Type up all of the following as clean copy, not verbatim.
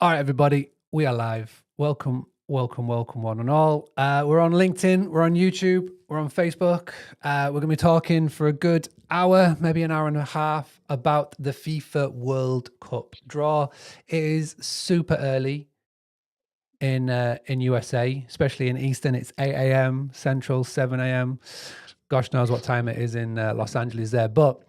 All right, everybody, we are live. Welcome, welcome, welcome, one and all. We're on LinkedIn, we're on YouTube, we're on Facebook. We're going to be talking for a good hour, maybe an hour and a half, about the FIFA World Cup draw. It is super early in USA, especially in Eastern. It's 8 a.m. Central, 7 a.m. Gosh knows what time it is in Los Angeles there, but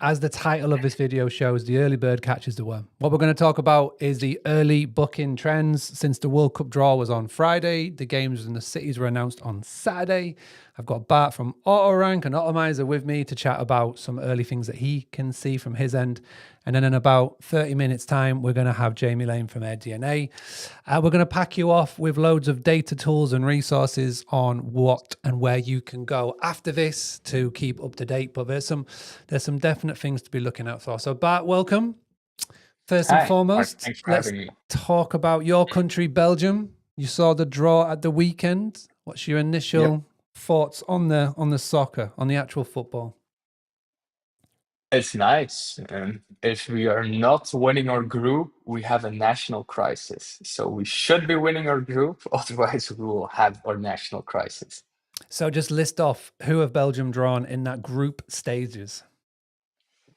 as the title of this video shows, the early bird catches the worm. What we're going to talk about is the early booking trends since the World Cup draw was on Friday. The games and the cities were announced on Saturday. I've got Bart from AutoRank and Automizer with me to chat about some early things that he can see from his end. And then in about 30 minutes time, we're going to have Jamie Lane from AirDNA. We're going to pack you off with loads of data tools and resources on what and where you can go after this to keep up to date. But there's some definite things to be looking out for. So Bart, welcome. First and Hi, Mark. foremost, Thanks for let's having me. talk about your country, Belgium. You saw the draw at the weekend. What's your initial thoughts on the soccer, on the actual football? It's nice. If we are not winning our group, we have a national crisis. So we should be winning our group, otherwise we will have our national crisis. So just list off who have Belgium drawn in that group stages.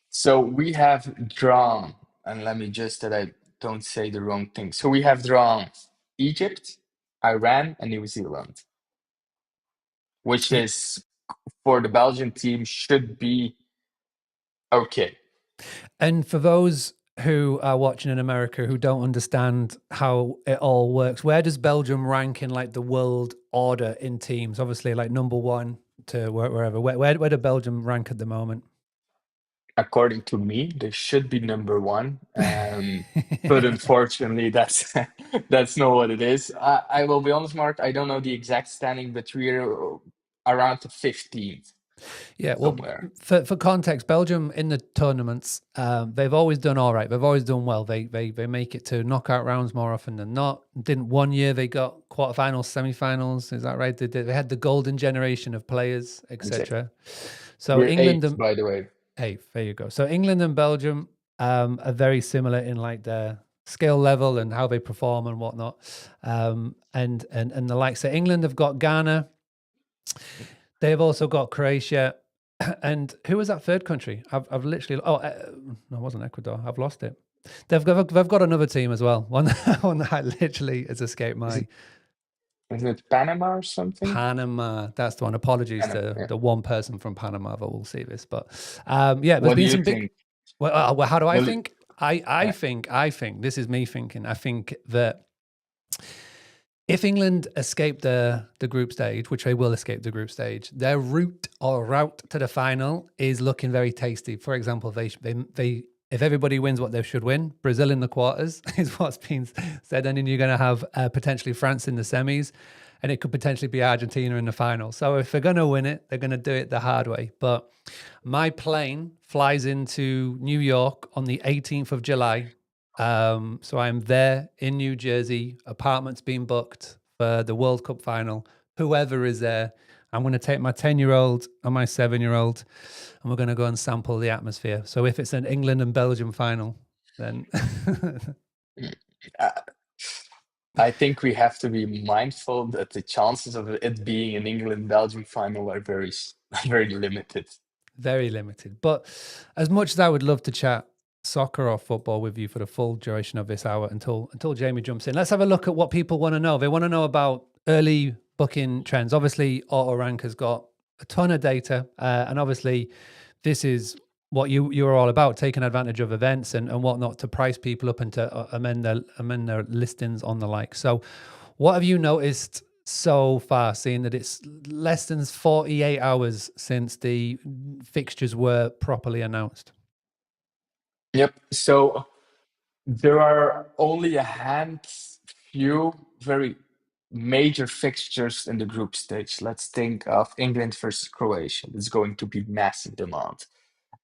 So we have drawn, and let me just that I don't say the wrong thing. So we have drawn Egypt, Iran, and New Zealand, which is for the Belgian team should be okay. And for those who are watching in America who don't understand how it all works, where does Belgium rank in like the world order in teams? Obviously, like number one to wherever. Where do Belgium rank at the moment? According to me, they should be number one. But unfortunately, that's that's not what it is. I will be honest, Mark. I don't know the exact standing, but we're around the 15th Yeah, well, somewhere. for context, Belgium in the tournaments, they've always done all right. They've always done well. They make it to knockout rounds more often than not. Didn't one year they got quarterfinals, semifinals? Is that right? They had the golden generation of players, Exactly. etc. So We're England eighth, and by the way. eighth. There you go. So England and Belgium are very similar in like their skill level and how they perform and whatnot. And the likes of England have got Ghana. They've also got Croatia. And who was that third country? I've literally no, it wasn't Ecuador. I've lost it. They've got another team as well. One that literally has escaped Is my it, isn't it Panama or something? Panama. That's the one. Apologies Panama, to yeah. the one person from Panama that will see this, but yeah, there's What do been you some big. think? Well, how do I Well, think? I yeah, think this is me thinking. I think that if England escape the group stage, which they will escape the group stage, their route to the final is looking very tasty. For example, they if everybody wins what they should win, Brazil in the quarters is what's been said, and then you're going to have potentially France in the semis, and it could potentially be Argentina in the final. So if they're going to win it, they're going to do it the hard way. But my plane flies into New York on the 18th of July. So I'm there in New Jersey, apartments being booked for the World Cup final. Whoever is there, I'm going to take my 10-year-old and my 7-year-old, and we're going to go and sample the atmosphere. So if it's an England and Belgium final, then uh, I think we have to be mindful that the chances of it being an England-Belgium final are very limited. very limited. But as much as I would love to chat soccer or football with you for the full duration of this hour until Jamie jumps in, let's have a look at what people want to know. They want to know about early booking trends. Obviously, AutoRank has got a ton of data, and obviously, this is what you're all about, taking advantage of events and whatnot to price people up and to amend their listings on the like. So, what have you noticed so far, seeing that it's less than 48 hours since the fixtures were properly announced? Yep. So there are only a few very major fixtures in the group stage. Let's think of England versus Croatia. It's going to be massive demand.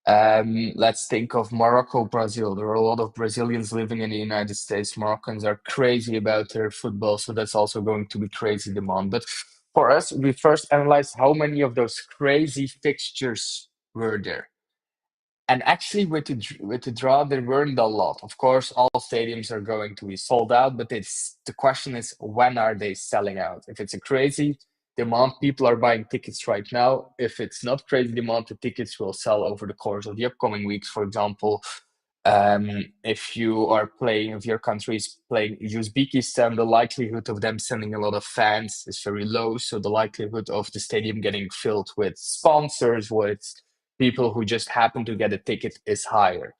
Let's think of Morocco, Brazil. There are a lot of Brazilians living in the United States. Moroccans are crazy about their football, so that's also going to be crazy demand. But for us, we first analyze how many of those crazy fixtures were there. And actually, with the draw, there weren't a lot. Of course, all stadiums are going to be sold out, but it's the question is when are they selling out? If it's a crazy demand, people are buying tickets right now. If it's not crazy demand, the tickets will sell over the course of the upcoming weeks. For example, if you are playing, if your country is playing Uzbekistan, the likelihood of them sending a lot of fans is very low. So the likelihood of the stadium getting filled with sponsors, with people who just happen to get a ticket is higher.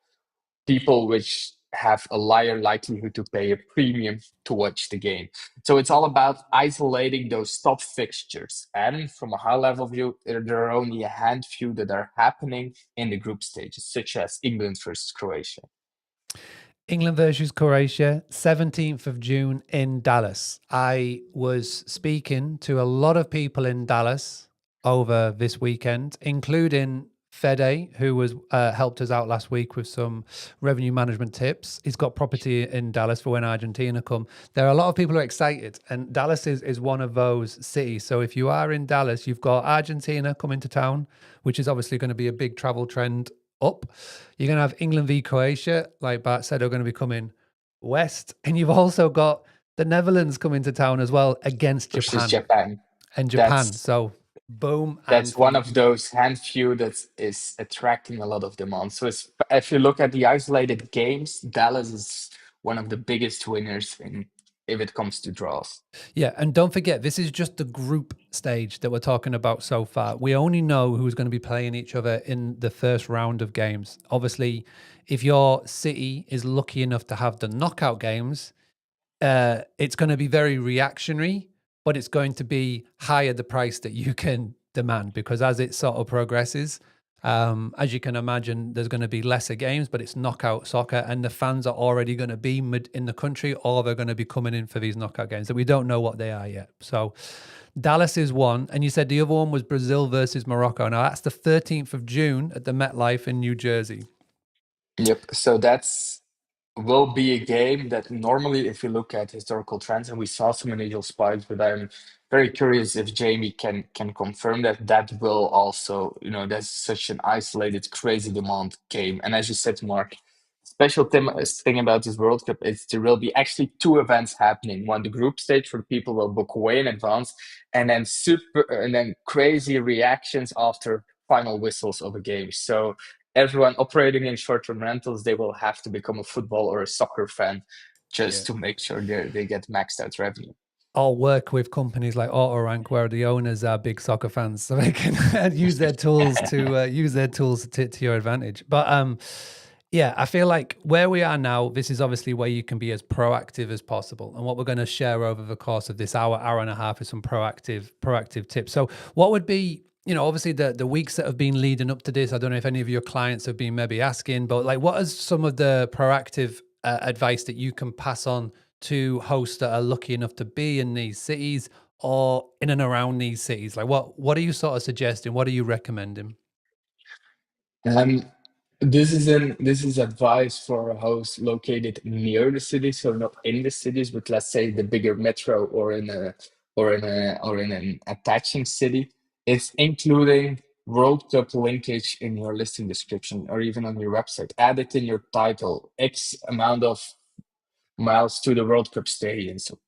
People which have a higher likelihood to pay a premium to watch the game. So it's all about isolating those top fixtures. And from a high level view, there are only a handful that are happening in the group stages, such as England versus Croatia. England versus Croatia, 17th of June in Dallas. I was speaking to a lot of people in Dallas over this weekend, including Fede, who was helped us out last week with some revenue management tips. He's got property in Dallas for when Argentina come. There are a lot of people who are excited, and Dallas is one of those cities. So if you are in Dallas, you've got Argentina coming to town, which is obviously going to be a big travel trend up. You're going to have England v Croatia, like Bart said, are going to be coming west. And you've also got the Netherlands coming to town as well against Versus Japan Japan. and Japan. That's So boom. And that's one of those handful that is attracting a lot of demand. So if you look at the isolated games, Dallas is one of the biggest winners in if it comes to draws. yeah, and don't forget, this is just the group stage that we're talking about so far. We only know who's going to be playing each other in the first round of games. Obviously, if your city is lucky enough to have the knockout games, it's going to be very reactionary, but it's going to be higher the price that you can demand, because as it sort of progresses, as you can imagine, there's going to be lesser games, but it's knockout soccer, and the fans are already going to be in the country, or they're going to be coming in for these knockout games that we don't know what they are yet. So Dallas is one, and you said the other one was Brazil versus Morocco. Now that's the 13th of June at the MetLife in New Jersey. Yep. So that's will be a game that normally, if you look at historical trends, and we saw some initial spikes, but I'm very curious if Jamie can confirm that that will also, that's such an isolated, crazy demand game. And as you said, Mark, thing about this World Cup is there will be actually two events happening. One, the group stage where people will book way in advance, and then crazy reactions after final whistles of a game. So everyone operating in short-term rentals, they will have to become a football or a soccer fan just Yeah. to make sure they get maxed out revenue. I'll work with companies like AutoRank where the owners are big soccer fans, so they can use their tools to your advantage. But yeah, I feel like where we are now, this is obviously where you can be as proactive as possible. And what we're going to share over the course of this hour and a half is some proactive tips. So what would be, obviously the weeks that have been leading up to this, I don't know if any of your clients have been maybe asking, but like, what is some of the proactive advice that you can pass on to hosts that are lucky enough to be in these cities or in and around these cities? Like, what are you sort of suggesting? What are you recommending? Um, this is advice for a host located near the city, so not in the cities, but let's say the bigger metro or in an attaching city. It's including World Cup linkage in your listing description or even on your website. Add it in your title. X amount of miles to the World Cup stadium. So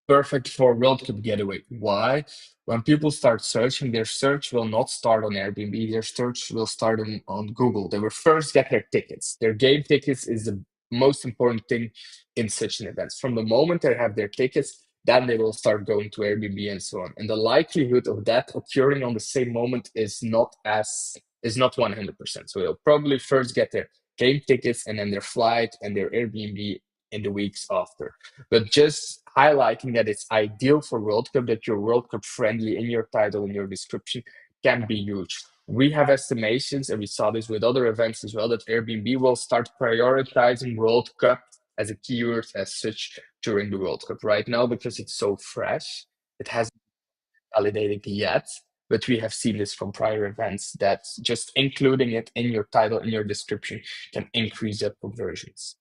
perfect for World Cup getaway. Why? When people start searching, their search will not start on Airbnb. Their search will start on Google. They will first get their tickets. Their game tickets is the most important thing in such an event. From the moment they have their tickets, then they will start going to Airbnb and so on. And the likelihood of that occurring on the same moment is not 100%. So they'll probably first get their game tickets and then their flight and their Airbnb in the weeks after. But just highlighting that it's ideal for World Cup, that you're World Cup friendly in your title, in your description, can be huge. We have estimations, and we saw this with other events as well, that Airbnb will start prioritizing World Cup as a keyword as such during the World Cup right now because it's so fresh. It hasn't been validated yet, but we have seen this from prior events that just including it in your title, in your description, can increase that conversions.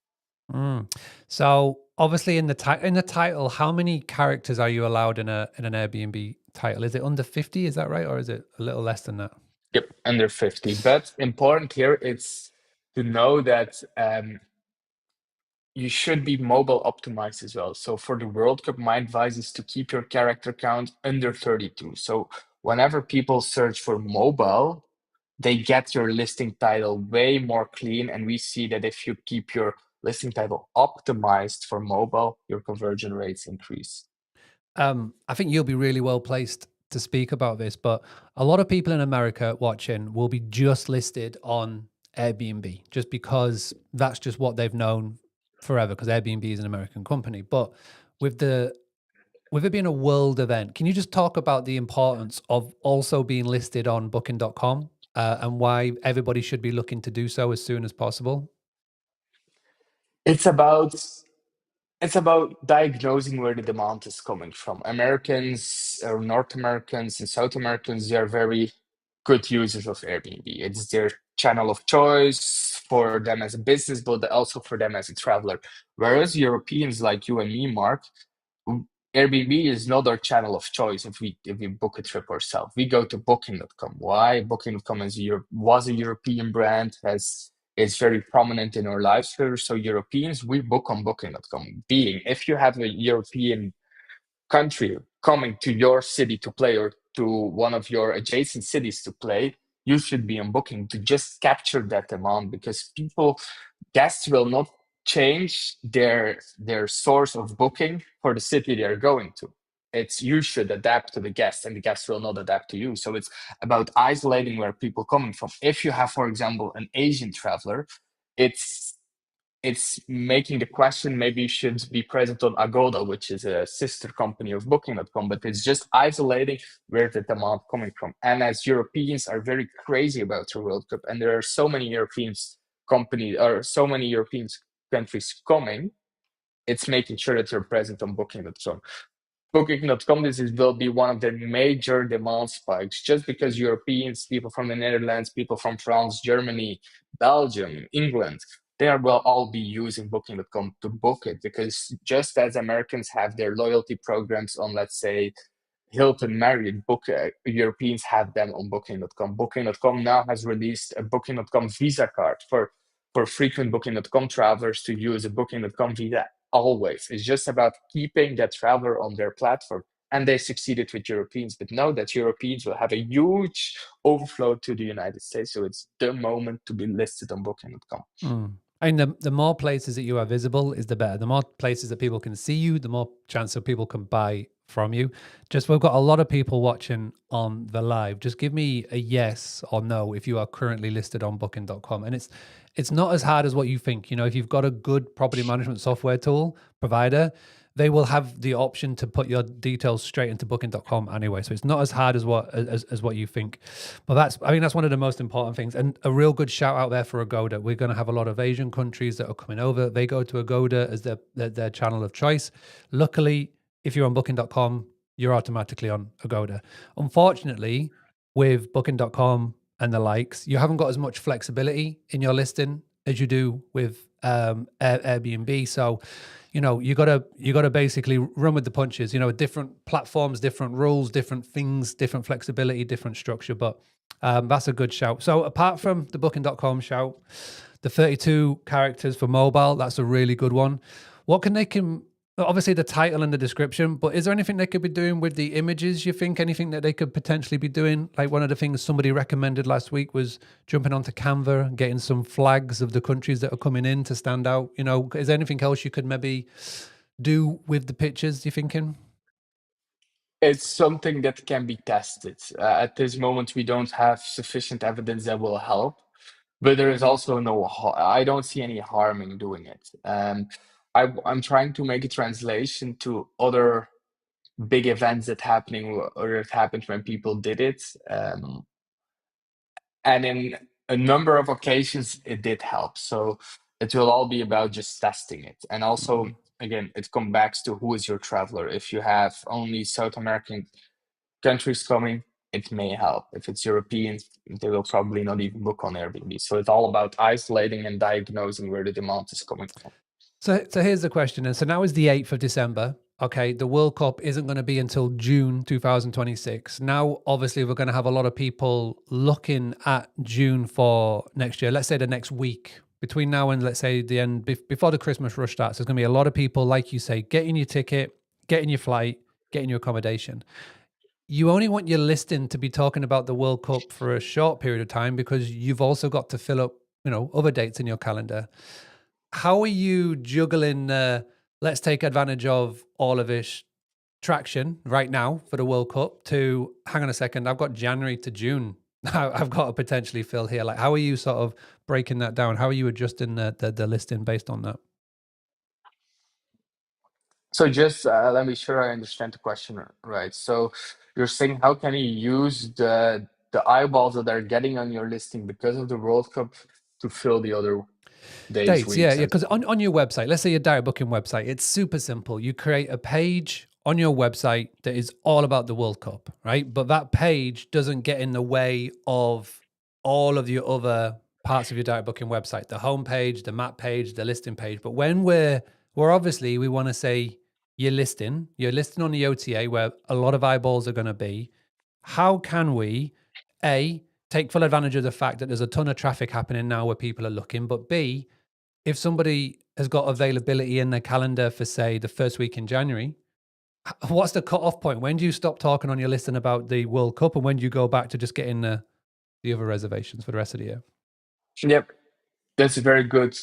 Mm. So obviously in the title, how many characters are you allowed in an Airbnb title? Is it under 50? Is that right, or is it a little less than that? Yep, under 50. But important here, it's to know that you should be mobile optimized as well. So for the World Cup, my advice is to keep your character count under 32. So whenever people search for mobile, they get your listing title way more clean. And we see that if you keep your listing title optimized for mobile, your conversion rates increase. I think you'll be really well placed to speak about this, but a lot of people in America watching will be just listed on Airbnb just because that's just what they've known forever because Airbnb is an American company. But with the with it being a world event, can you just talk about the importance of also being listed on booking.com and why everybody should be looking to do so as soon as possible? It's about It's about diagnosing where the demand is coming from. Americans or North Americans and South Americans, they are very good users of Airbnb. It's their channel of choice for them as a business, but also for them as a traveler. Whereas Europeans like you and me, Mark, Airbnb is not our channel of choice if we book a trip ourselves. We go to booking.com. Why? Booking.com was a European brand, has is very prominent in our lives here. So Europeans, we book on booking.com. Being if you have a European country coming to your city to play or to one of your adjacent cities to play, you should be on booking to just capture that demand because guests will not change their source of booking for the city they're going to. It's you should adapt to the guest and the guest will not adapt to you. So it's about isolating where people coming from. If you have, for example, an Asian traveler, it's it's making the question maybe you should be present on Agoda, which is a sister company of Booking.com, but it's just isolating where the demand coming from. And as Europeans are very crazy about the World Cup, and there are so many European countries coming, it's making sure that you're present on Booking.com. Booking.com, will be one of the major demand spikes just because Europeans, people from the Netherlands, people from France, Germany, Belgium, England, will all be using Booking.com to book it because just as Americans have their loyalty programs on, let's say, Hilton, Marriott, Europeans have them on Booking.com. Booking.com now has released a Booking.com Visa card for frequent Booking.com travelers to use a Booking.com Visa always. It's just about keeping that traveler on their platform. And they succeeded with Europeans, but know that Europeans will have a huge overflow to the United States. So it's the moment to be listed on Booking.com. Mm. I mean, the more places that you are visible is the better. The more places that people can see you, the more chance of people can buy from you. Just we've got a lot of people watching on the live. Just give me a yes or no if you are currently listed on booking.com. And it's not as hard as what you think. You know, if you've got a good property management software tool provider, they will have the option to put your details straight into booking.com anyway. So it's not as hard as what you think. But I think that's one of the most important things. And a real good shout out there for Agoda. We're going to have a lot of Asian countries that are coming over. They go to Agoda as their channel of choice. Luckily, if you're on booking.com, you're automatically on Agoda. Unfortunately, with booking.com and the likes, you haven't got as much flexibility in your listing as you do with Airbnb. So, you know, you gotta basically run with the punches. You know, different platforms, different rules, different things, different flexibility, different structure. But that's a good shout. So apart from the booking.com shout, the 32 characters for mobile, that's a really good one. What can they can obviously the title and the description, but is there anything they could be doing with the images? You think anything that they could potentially be doing? Like one of the things somebody recommended last week was jumping onto Canva and getting some flags of the countries that are coming in to stand out. You know, is there anything else you could maybe do with the pictures? You thinking? It's something that can be tested. At this moment, we don't have sufficient evidence that will help, but there is also I don't see any harm in doing it. I'm trying to make a translation to other big events that happened when people did it. And in a number of occasions, it did help. So it will all be about just testing it. And also, again, it comes back to who is your traveler. If you have only South American countries coming, it may help. If it's Europeans, they will probably not even book on Airbnb. So it's all about isolating and diagnosing where the demand is coming from. So here's the question. And so now is the 8th of December. okay, the World Cup isn't going to be until June 2026. Now, obviously, we're going to have a lot of people looking at June for next year. Let's say the next week. Between now and let's say the end, before the Christmas rush starts, there's going to be a lot of people, like you say, getting your ticket, getting your flight, getting your accommodation. You only want your listing to be talking about the World Cup for a short period of time because you've also got to fill up, other dates in your calendar. How are you juggling? Let's take advantage of all of this traction right now for the World Cup. To hang on a second, I've got January to June. I've got to potentially fill here. Like, how are you sort of breaking that down? How are you adjusting the listing based on that? So just let me sure I understand the question right. So you're saying how can you use the eyeballs that are getting on your listing because of the World Cup to fill the other days, Dates, yeah, weeks, yeah. and Because so on? on your website, let's say your direct booking website, it's super simple. You create a page on your website that is all about the World Cup, right? But that page doesn't get in the way of all of your other parts of your direct booking website, the homepage, the map page, the listing page. But when we're obviously we want to say you're listing on the OTA where a lot of eyeballs are going to be. How can we, A, take full advantage of the fact that there's a ton of traffic happening now where people are looking, but B, if somebody has got availability in their calendar for, say, the first week in January, what's the cut-off point? When do you stop talking on your listing about the World Cup, and when do you go back to just getting the other reservations for the rest of the year? Yep, that's a very good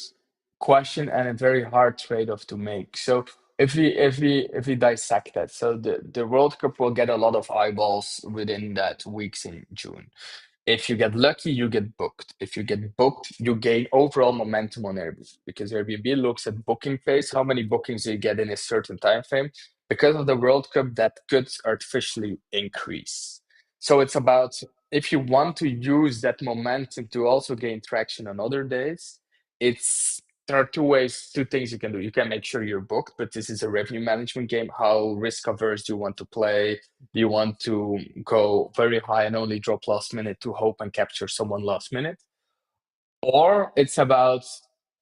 question and a very hard trade-off to make. So if we dissect that, so the World Cup will get a lot of eyeballs within that weeks in June. If you get lucky, you get booked. If you get booked, you gain overall momentum on Airbnb because Airbnb looks at booking pace, how many bookings you get in a certain time frame. Because of the World Cup, that could artificially increase. So it's about if you want to use that momentum to also gain traction on other days, it's there are two things you can do. You can make sure you're booked, but this is a revenue management game. How risk averse do you want to play? Do you want to go very high and only drop last minute to hope and capture someone last minute? Or it's about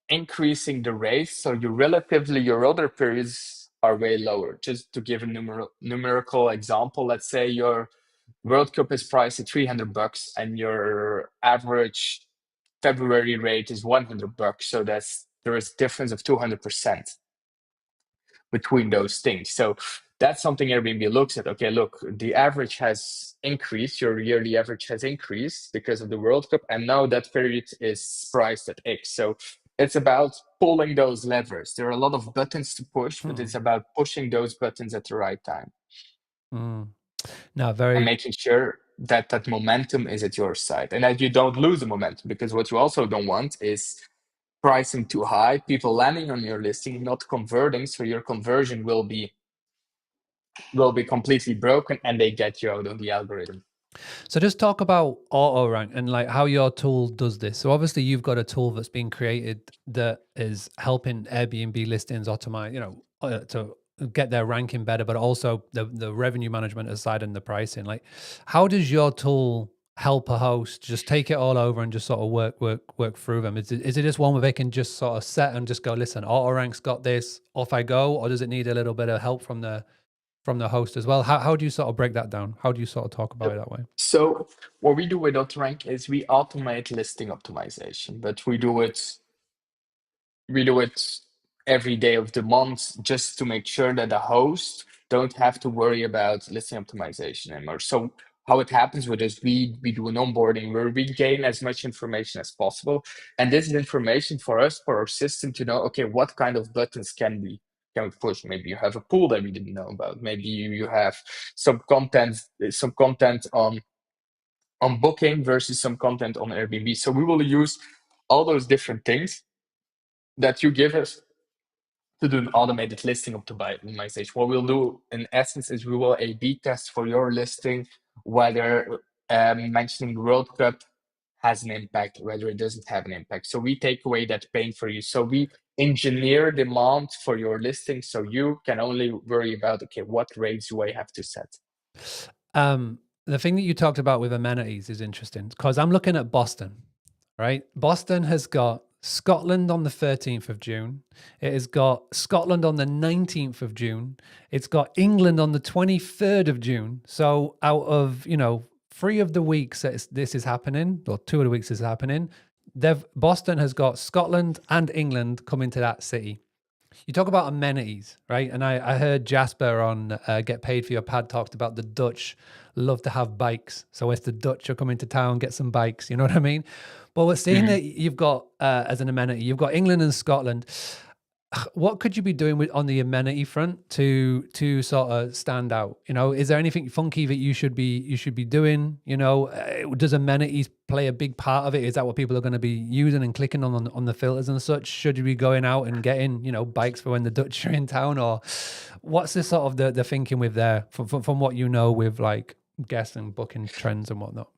increasing the race so your other periods are way lower. Just to give a numerical example, let's say your World Cup is priced at $300 and your average February rate is $100. So there is a difference of 200% between those things. So that's something Airbnb looks at. Okay, look, the average has increased, your yearly average has increased because of the World Cup, and now that period is priced at X. So it's about pulling those levers. There are a lot of buttons to push, but it's about pushing those buttons at the right time No, and very. making sure that that momentum is at your side and that you don't lose the momentum. Because what you also don't want is pricing too high, people landing on your listing, not converting, so your conversion will be completely broken and they get you out of the algorithm. So just talk about auto rank and like how your tool does this. So obviously you've got a tool that's been created that is helping Airbnb listings automate, to get their ranking better, but also the revenue management aside and the pricing. Like, how does your tool help a host just take it all over and just sort of work through them? Is it just one where they can just sort of set and just go, listen, auto rank's got this, off I go, or does it need a little bit of help from the host as well? How do you sort of break that down? How do you sort of talk about it that way? So what we do with AutoRank is we automate listing optimization, but we do it every day of the month just to make sure that the host don't have to worry about listing optimization anymore. So how it happens with us, we do an onboarding where we gain as much information as possible. And this is information for us, for our system to know, okay, what kind of buttons can we push? Maybe you have a pool that we didn't know about. Maybe you have some content on booking versus some content on Airbnb. So we will use all those different things that you give us to do an automated listing optimization. What we'll do in essence is we will A/B test for your listing whether mentioning World Cup has an impact, whether it doesn't have an impact. So we take away that pain for you. So we engineer demand for your listing so you can only worry about, okay, what rates do I have to set? The thing that you talked about with amenities is interesting because I'm looking at Boston, right? Boston has got Scotland on the 13th of June. It has got Scotland on the 19th of June. It's got England on the 23rd of June. So out of, 3 of the weeks that this is happening, or 2 of the weeks this is happening, Boston has got Scotland and England coming to that city. You talk about amenities, right? And I heard Jasper on Get Paid for Your Pad talked about the Dutch love to have bikes. So if the Dutch are coming to town, get some bikes, you know what I mean? But we're seeing that you've got, as an amenity, you've got England and Scotland. What could you be doing on the amenity front to sort of stand out? Is there anything funky that you should be doing? Does amenities play a big part of it? Is that what people are going to be using and clicking on the filters and such? Should you be going out and getting bikes for when the Dutch are in town, or what's the sort of the thinking with there from what with like guests and booking trends and whatnot?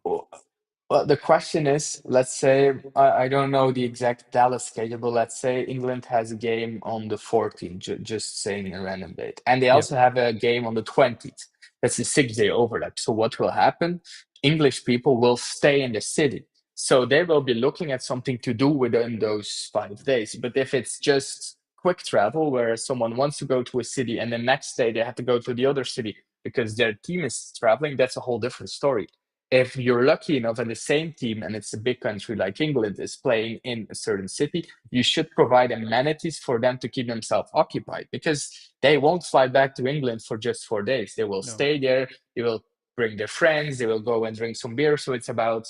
Well, the question is, let's say, I don't know the exact Dallas schedule, but let's say England has a game on the 14th, just saying a random date. And they also have a game on the 20th. That's a 6-day overlap. So what will happen? English people will stay in the city. So they will be looking at something to do within those 5 days. But if it's just quick travel where someone wants to go to a city and the next day they have to go to the other city because their team is traveling, that's a whole different story. If you're lucky enough and the same team, and it's a big country like England, is playing in a certain city, you should provide amenities for them to keep themselves occupied, because they won't fly back to England for just 4 days. They will stay there, they will bring their friends, they will go and drink some beer. So it's about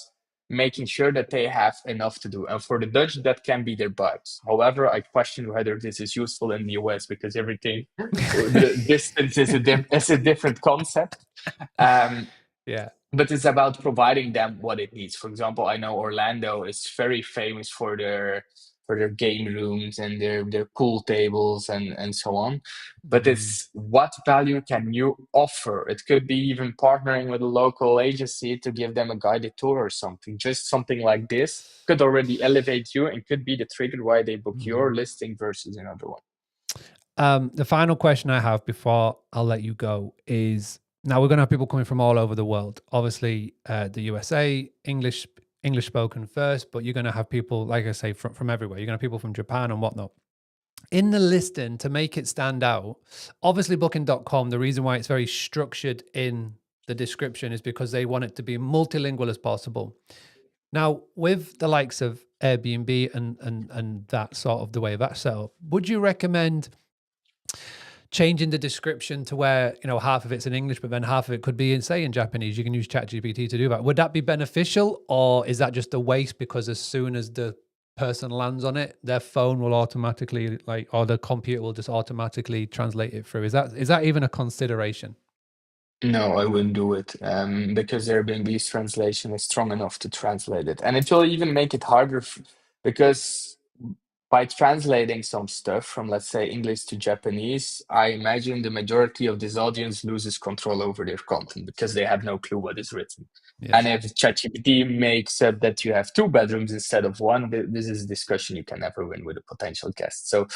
making sure that they have enough to do. And for the Dutch, that can be their bikes. However, I question whether this is useful in the US, because everything, the distance is a different concept. Yeah. But it's about providing them what it needs. For example, I know Orlando is very famous for their game rooms and their pool tables and so on. But it's what value can you offer? It could be even partnering with a local agency to give them a guided tour or something. Just something like this could already elevate you and could be the trigger why they book your listing versus another one. The final question I have before I'll let you go is, now we're going to have people coming from all over the world. Obviously, the USA, English spoken first, but you're going to have people, like I say, from everywhere. You're going to have people from Japan and whatnot. In the listing, to make it stand out, obviously booking.com, the reason why it's very structured in the description is because they want it to be multilingual as possible. Now, with the likes of Airbnb and that sort of the way that's set up, would you recommend changing the description to where half of it's in English, but then half of it could be in Japanese? You can use ChatGPT to do that. Would that be beneficial, or is that just a waste, because as soon as the person lands on it, their phone will automatically or the computer will just automatically translate it through? Is that even a consideration? No, I wouldn't do it, because Airbnb's translation is strong enough to translate it, and it will even make it harder because by translating some stuff from, let's say, English to Japanese, I imagine the majority of this audience loses control over their content because they have no clue what is written. Yes. And if ChatGPT makes up that you have 2 bedrooms instead of 1, this is a discussion you can never win with a potential guest. So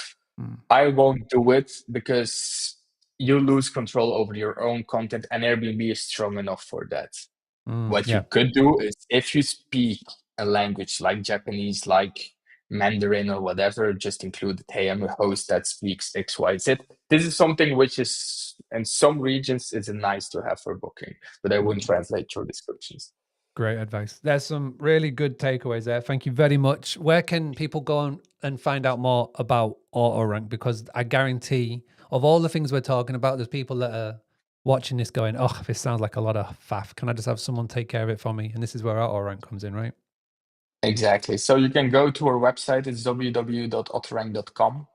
I won't do it, because you lose control over your own content, and Airbnb is strong enough for that. What you could do is, if you speak a language like Japanese, like Mandarin or whatever, just include, hey, I'm a host that speaks XYZ. This is something which is, in some regions, it's nice to have for booking, but I wouldn't translate your descriptions. Great advice. There's some really good takeaways there. Thank you very much. Where can people go on and find out more about AutoRank? Because I guarantee, of all the things we're talking about, there's people that are watching this going, oh, this sounds like a lot of faff. Can I just have someone take care of it for me? And this is where AutoRank comes in, right? Exactly. So you can go to our website. It's www.autorank.com.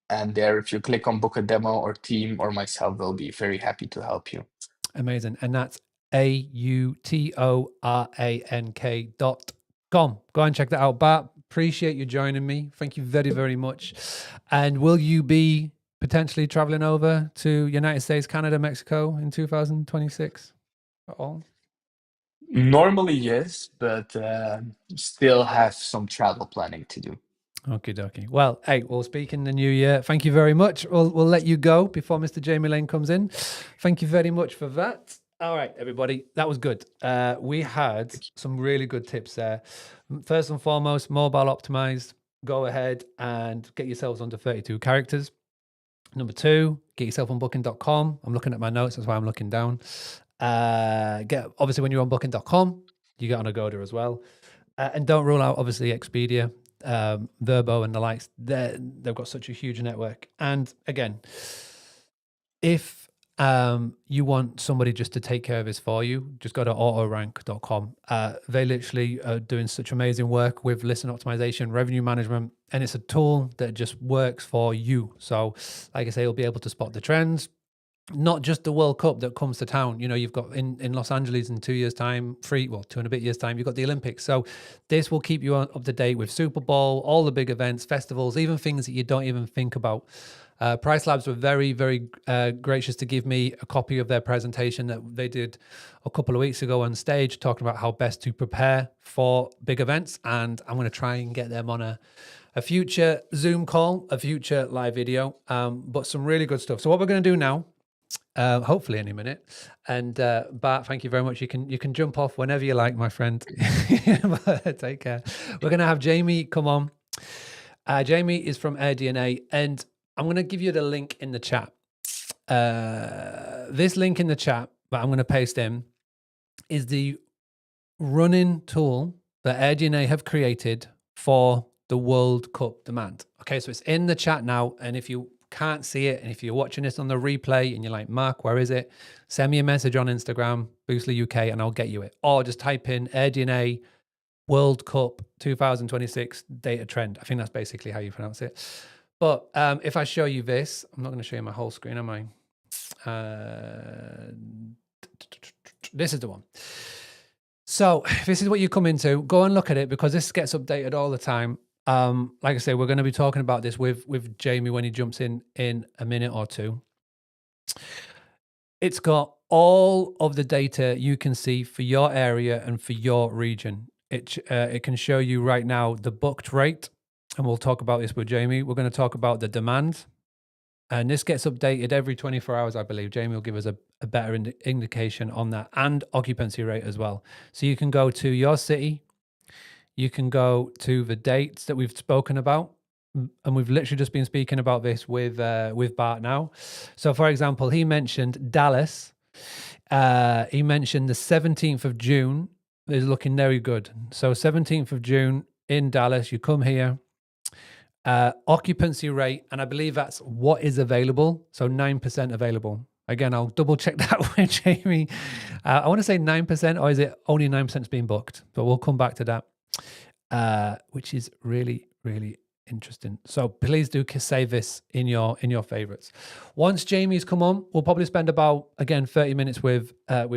And there, if you click on book a demo, or team or myself will be very happy to help you. Amazing. And that's AUTORANK.com. Go and check that out. Bart, appreciate you joining me. Thank you very, very much. And will you be potentially traveling over to United States, Canada, Mexico in 2026 at all? Normally, yes, but still have some travel planning to do. Okie dokie. Well, hey, we'll speak in the new year. Thank you very much. We'll let you go before Mr. Jamie Lane comes in. Thank you very much for that. All right, everybody, that was good. We had some really good tips there. First and foremost, mobile optimized. Go ahead and get yourselves under 32 characters. Number 2, get yourself on booking.com. I'm looking at my notes, that's why I'm looking down. Obviously, when you're on booking.com, you get on Agoda as well. And don't rule out, obviously, Expedia, Verbo, and the likes. They've got such a huge network. And again, if you want somebody just to take care of this for you, just go to autorank.com. They literally are doing such amazing work with listen optimization, revenue management, and it's a tool that just works for you. So, like I say, you'll be able to spot the trends. Not just the World Cup that comes to town. You know, you've got in Los Angeles in 2 years' time, 2 and a bit years' time, you've got the Olympics. So this will keep you up to date with Super Bowl, all the big events, festivals, even things that you don't even think about. Price Labs were very, very gracious to give me a copy of their presentation that they did a couple of weeks ago on stage, talking about how best to prepare for big events. And I'm going to try and get them on a future Zoom call, a future live video, but some really good stuff. So what we're going to do now, hopefully any minute. And Bart, thank you very much. You can jump off whenever you like, my friend. Take care. We're going to have Jamie come on. Jamie is from AirDNA, and I'm going to give you the link in the chat. This link in the chat that I'm going to paste in is the running tool that AirDNA have created for the World Cup demand. Okay, so it's in the chat now, and if you can't see it, and if you're watching this on the replay and you're like, Mark, where is it? Send me a message on Instagram, Boostly UK, and I'll get you it. Or just type in AirDNA World Cup 2026 data trend. I think that's basically how you pronounce it. But if I show you this, I'm not going to show you my whole screen, am I? This is the one. So this is what you come into. Go and look at it, because this gets updated all the time. Like I say, we're going to be talking about this with Jamie when he jumps in a minute or two. It's got all of the data you can see for your area and for your region. It can show you right now the booked rate, and we'll talk about this with Jamie. We're going to talk about the demand, and this gets updated every 24 hours, I believe. Jamie will give us a better indication on that, and occupancy rate as well. So you can go to your city, you can go to the dates that we've spoken about, and we've literally just been speaking about this with Bart now. So, for example, he mentioned Dallas. He mentioned the 17th of June is looking very good. So 17th of June in Dallas, you come here. Occupancy rate, and I believe that's what is available. So 9% available. Again, I'll double check that with Jamie. I want to say 9%, or is it only 9% being booked? But we'll come back to that, which is really, really interesting. So please do save this in your favorites. Once Jamie's come on, we'll probably spend about, again, 30 minutes with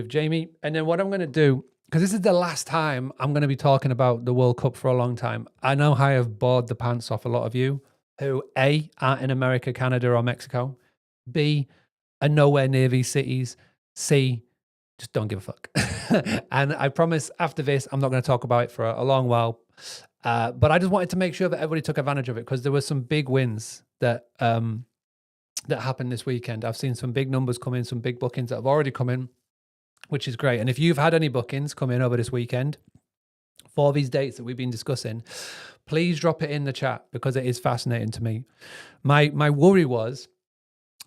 Jamie. And then what I'm going to do, because this is the last time I'm going to be talking about the World Cup for a long time. I know I have bored the pants off a lot of you who, A, aren't in America, Canada, or Mexico, B, are nowhere near these cities, C, just don't give a fuck. And I promise after this, I'm not going to talk about it for a long while. But I just wanted to make sure that everybody took advantage of it, because there were some big wins that happened this weekend. I've seen some big numbers come in, some big bookings that have already come in, which is great. And if you've had any bookings come in over this weekend for these dates that we've been discussing, please drop it in the chat, because it is fascinating to me. My worry was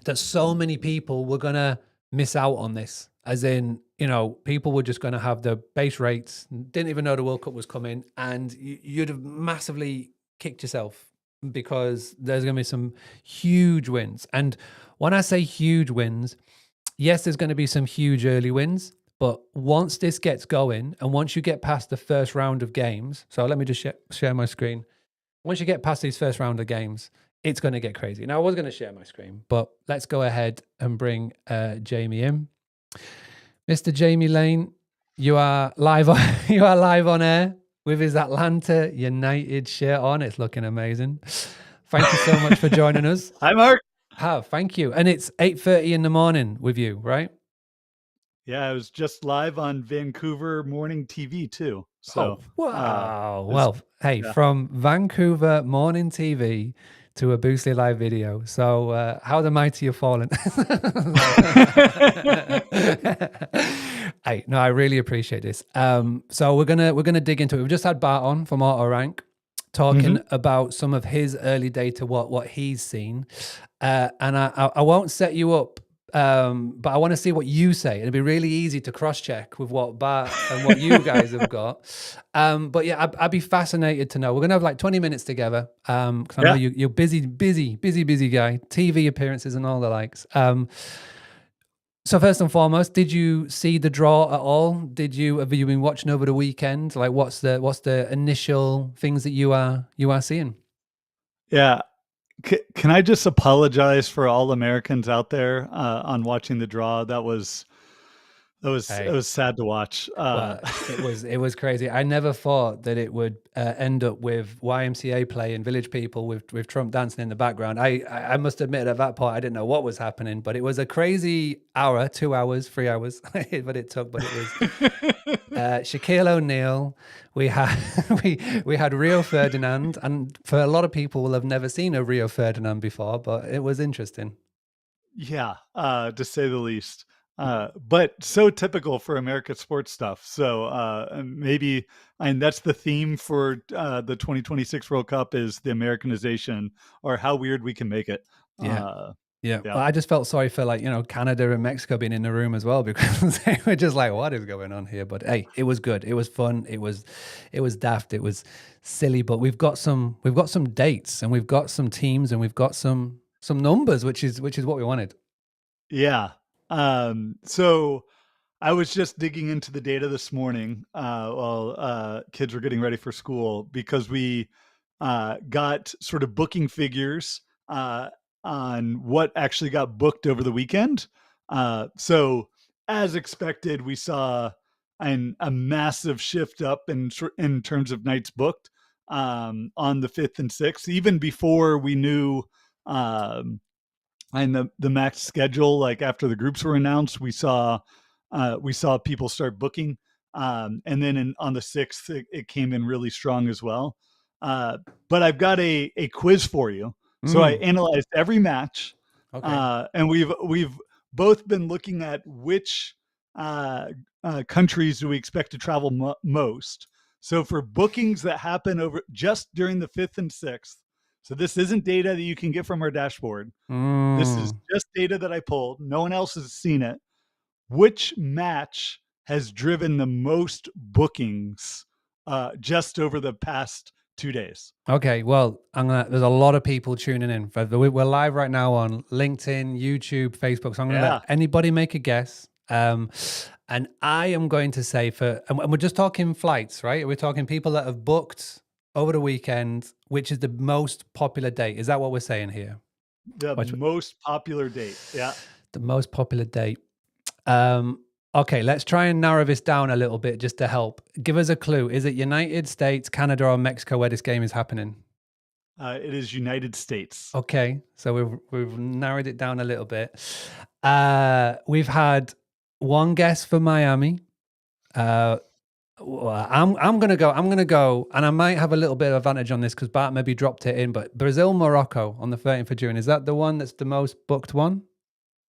that so many people were going to miss out on this, as in, people were just going to have the base rates, didn't even know the World Cup was coming, and you'd have massively kicked yourself, because there's going to be some huge wins. And when I say huge wins, yes, there's going to be some huge early wins, but once this gets going, and once you get past the first round of games, so let me just share my screen. Once you get past these first round of games, it's going to get crazy. Now, I was going to share my screen, but let's go ahead and bring Jamie in. Mr. Jamie Lane, you are live on air with his Atlanta United shirt on. It's looking amazing. Thank you so much for joining us. Hi, Mark. Thank you. And it's 8:30 in the morning with you, right? Yeah, I was just live on Vancouver morning TV too. So wow. Well, hey, from Vancouver morning TV to a Boostly Live video. So how the mighty have fallen. Hey, no, I really appreciate this. So we're gonna dig into it. We've just had Bart on from AutoRank talking about some of his early data, what he's seen, and I won't set you up. But I want to see what you say. It'll be really easy to cross-check with what Bart and what you guys have got. But yeah, I'd be fascinated to know. We're gonna have like 20 minutes together. Because I know you're busy guy, TV appearances and all the likes. So first and foremost, did you see the draw at all? Have you been watching over the weekend? Like, what's the initial things that you are seeing? Yeah. Can I just apologize for all Americans out there on watching the draw? It was sad to watch. Well, it was crazy. I never thought that it would end up with YMCA playing Village People with Trump dancing in the background. I must admit at that point I didn't know what was happening, but it was a crazy hour, 2 hours, 3 hours, but it took. But it was Shaquille O'Neal. We had Rio Ferdinand, and for a lot of people will have never seen a Rio Ferdinand before, but it was interesting. Yeah, to say the least. But so typical for American sports stuff. So maybe, and that's the theme for the 2026 World Cup is the Americanization, or how weird we can make it. Yeah. Well, I just felt sorry for Canada and Mexico being in the room as well, because they were just like, what is going on here? But hey, it was good. It was fun. It was daft. It was silly. But we've got some dates, and we've got some teams, and we've got some numbers, which is what we wanted. Yeah. So I was just digging into the data this morning while kids were getting ready for school, because we got sort of booking figures on what actually got booked over the weekend. So as expected, we saw a massive shift up in terms of nights booked on the 5th and 6th, even before we knew and the max schedule. Like after the groups were announced, we saw people start booking, and then on the 6th it came in really strong as well. But I've got a quiz for you. So I analyzed every match, and we've both been looking at which countries do we expect to travel most. So for bookings that happen over just during the 5th and 6th, so this isn't data that you can get from our dashboard. This is just data that I pulled. No one else has seen it. Which match has driven the most bookings just over the past 2 days? Okay, well, there's a lot of people tuning in. We're live right now on LinkedIn, YouTube, Facebook. So I'm going to let anybody make a guess. And I am going to say and we're just talking flights, right? We're talking people that have booked over the weekend, which is the most popular date. Is that what we're saying here? The most popular date. Yeah. The most popular date. Okay, let's try and narrow this down a little bit just to help. Give us a clue. Is it United States, Canada, or Mexico where this game is happening? It is United States. Okay, so we've narrowed it down a little bit. We've had one guess for Miami. I'm gonna go, and I might have a little bit of advantage on this because Bart maybe dropped it in. But Brazil, Morocco on the 13th of June, is that the one that's the most booked one?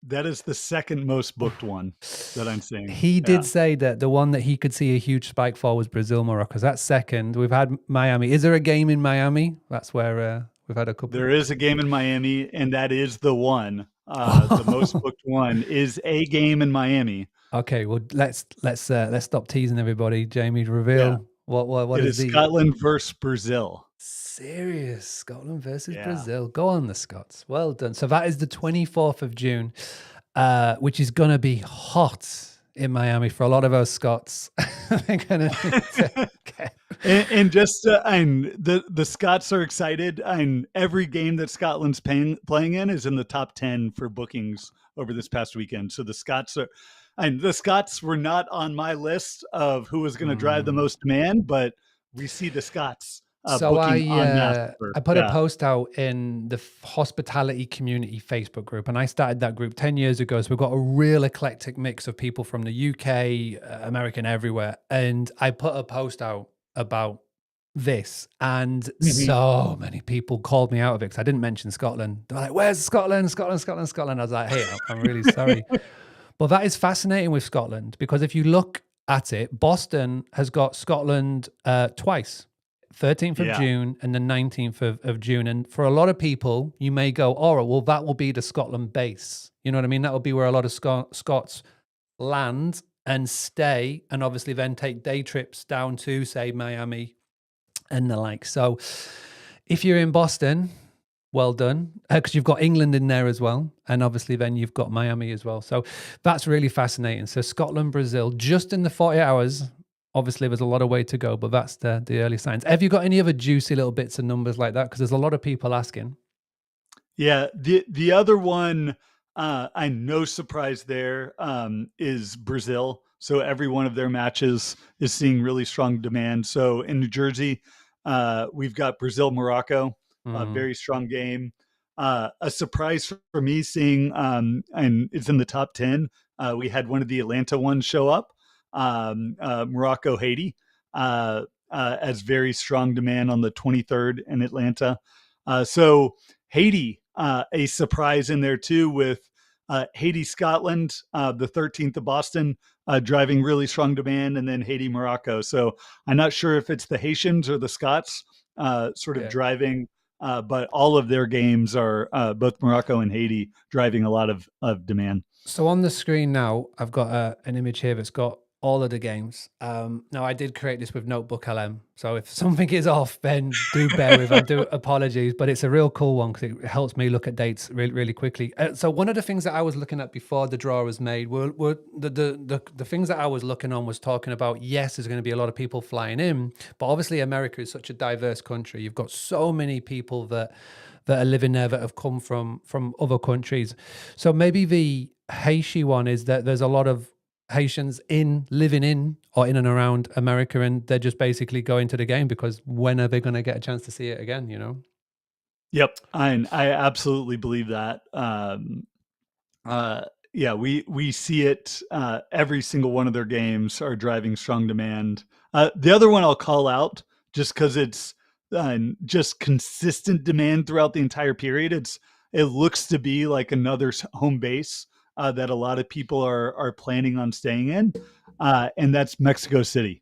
That is the second most booked one that I'm seeing. He did say that the one that he could see a huge spike for was Brazil, Morocco. That's second. We've had Miami. Is there a game in Miami? That's where we've had a couple. There is a game in Miami, and that is the one. The most booked one is a game in Miami. Okay, well let's stop teasing everybody. Jamie, reveal what it is Scotland versus Brazil. Serious Scotland versus Brazil. Go on, the Scots. Well done. So that is the 24th of June, which is gonna be hot in Miami for a lot of us Scots. And the Scots are excited, and every game that Scotland's playing in is in the top 10 for bookings over this past weekend. So the Scots were not on my list of who was going to drive the most demand, but we see the Scots. So I put a post out in the hospitality community Facebook group, and I started that group 10 years ago. So we've got a real eclectic mix of people from the UK, American, everywhere. And I put a post out about this, and so many people called me out of it because I didn't mention Scotland. They're like, "Where's Scotland? Scotland, Scotland, Scotland." I was like, "Hey, I'm really sorry." But that is fascinating with Scotland because if you look at it, Boston has got Scotland twice, 13th of June and the 19th of June. And for a lot of people, you may go, "All right, well, that will be the Scotland base." You know what I mean? That will be where a lot of Scots land and stay, and obviously then take day trips down to, say, Miami and the like. So if you're in Boston, well done, because you've got England in there as well, and obviously then you've got Miami as well. So that's really fascinating. So Scotland, Brazil, just in the 40 hours. Obviously, there's a lot of way to go, but that's the early signs. Have you got any other juicy little bits and numbers like that? Because there's a lot of people asking. Yeah, the other one, I'm no surprise there, is Brazil. So every one of their matches is seeing really strong demand. So in New Jersey, we've got Brazil Morocco, a very strong game. A surprise for me seeing, and it's in the top 10. We had one of the Atlanta ones show up, Morocco Haiti, as very strong demand on the 23rd in Atlanta. So Haiti, a surprise in there too, with Haiti, Scotland, the 13th of Boston, driving really strong demand, and then Haiti, Morocco. So I'm not sure if it's the Haitians or the Scots sort of driving, but all of their games are both Morocco and Haiti driving a lot of demand. So on the screen now, I've got an image here that's got all of the games. Now, I did create this with Notebook LM, so if something is off, then do bear with. I do apologies, but it's a real cool one because it helps me look at dates really, really quickly. So one of the things that I was looking at before the draw was made were the things that I was looking on was talking about, yes, there's going to be a lot of people flying in, but obviously America is such a diverse country. You've got so many people that are living there that have come from other countries. So maybe the Haiti one is that there's a lot of Haitians living in or in and around America, and they're just basically going to the game because when are they going to get a chance to see it again? You know? Yep, I absolutely believe that. Yeah, we see it. Every single one of their games are driving strong demand. The other one I'll call out just because it's just consistent demand throughout the entire period. It looks to be like another home base that a lot of people are planning on staying in, and that's Mexico City.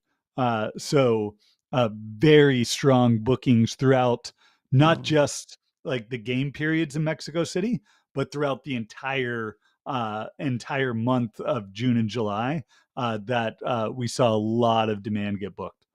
So very strong bookings throughout, not just like the game periods in Mexico City, but throughout the entire month of June and July, that we saw a lot of demand get booked.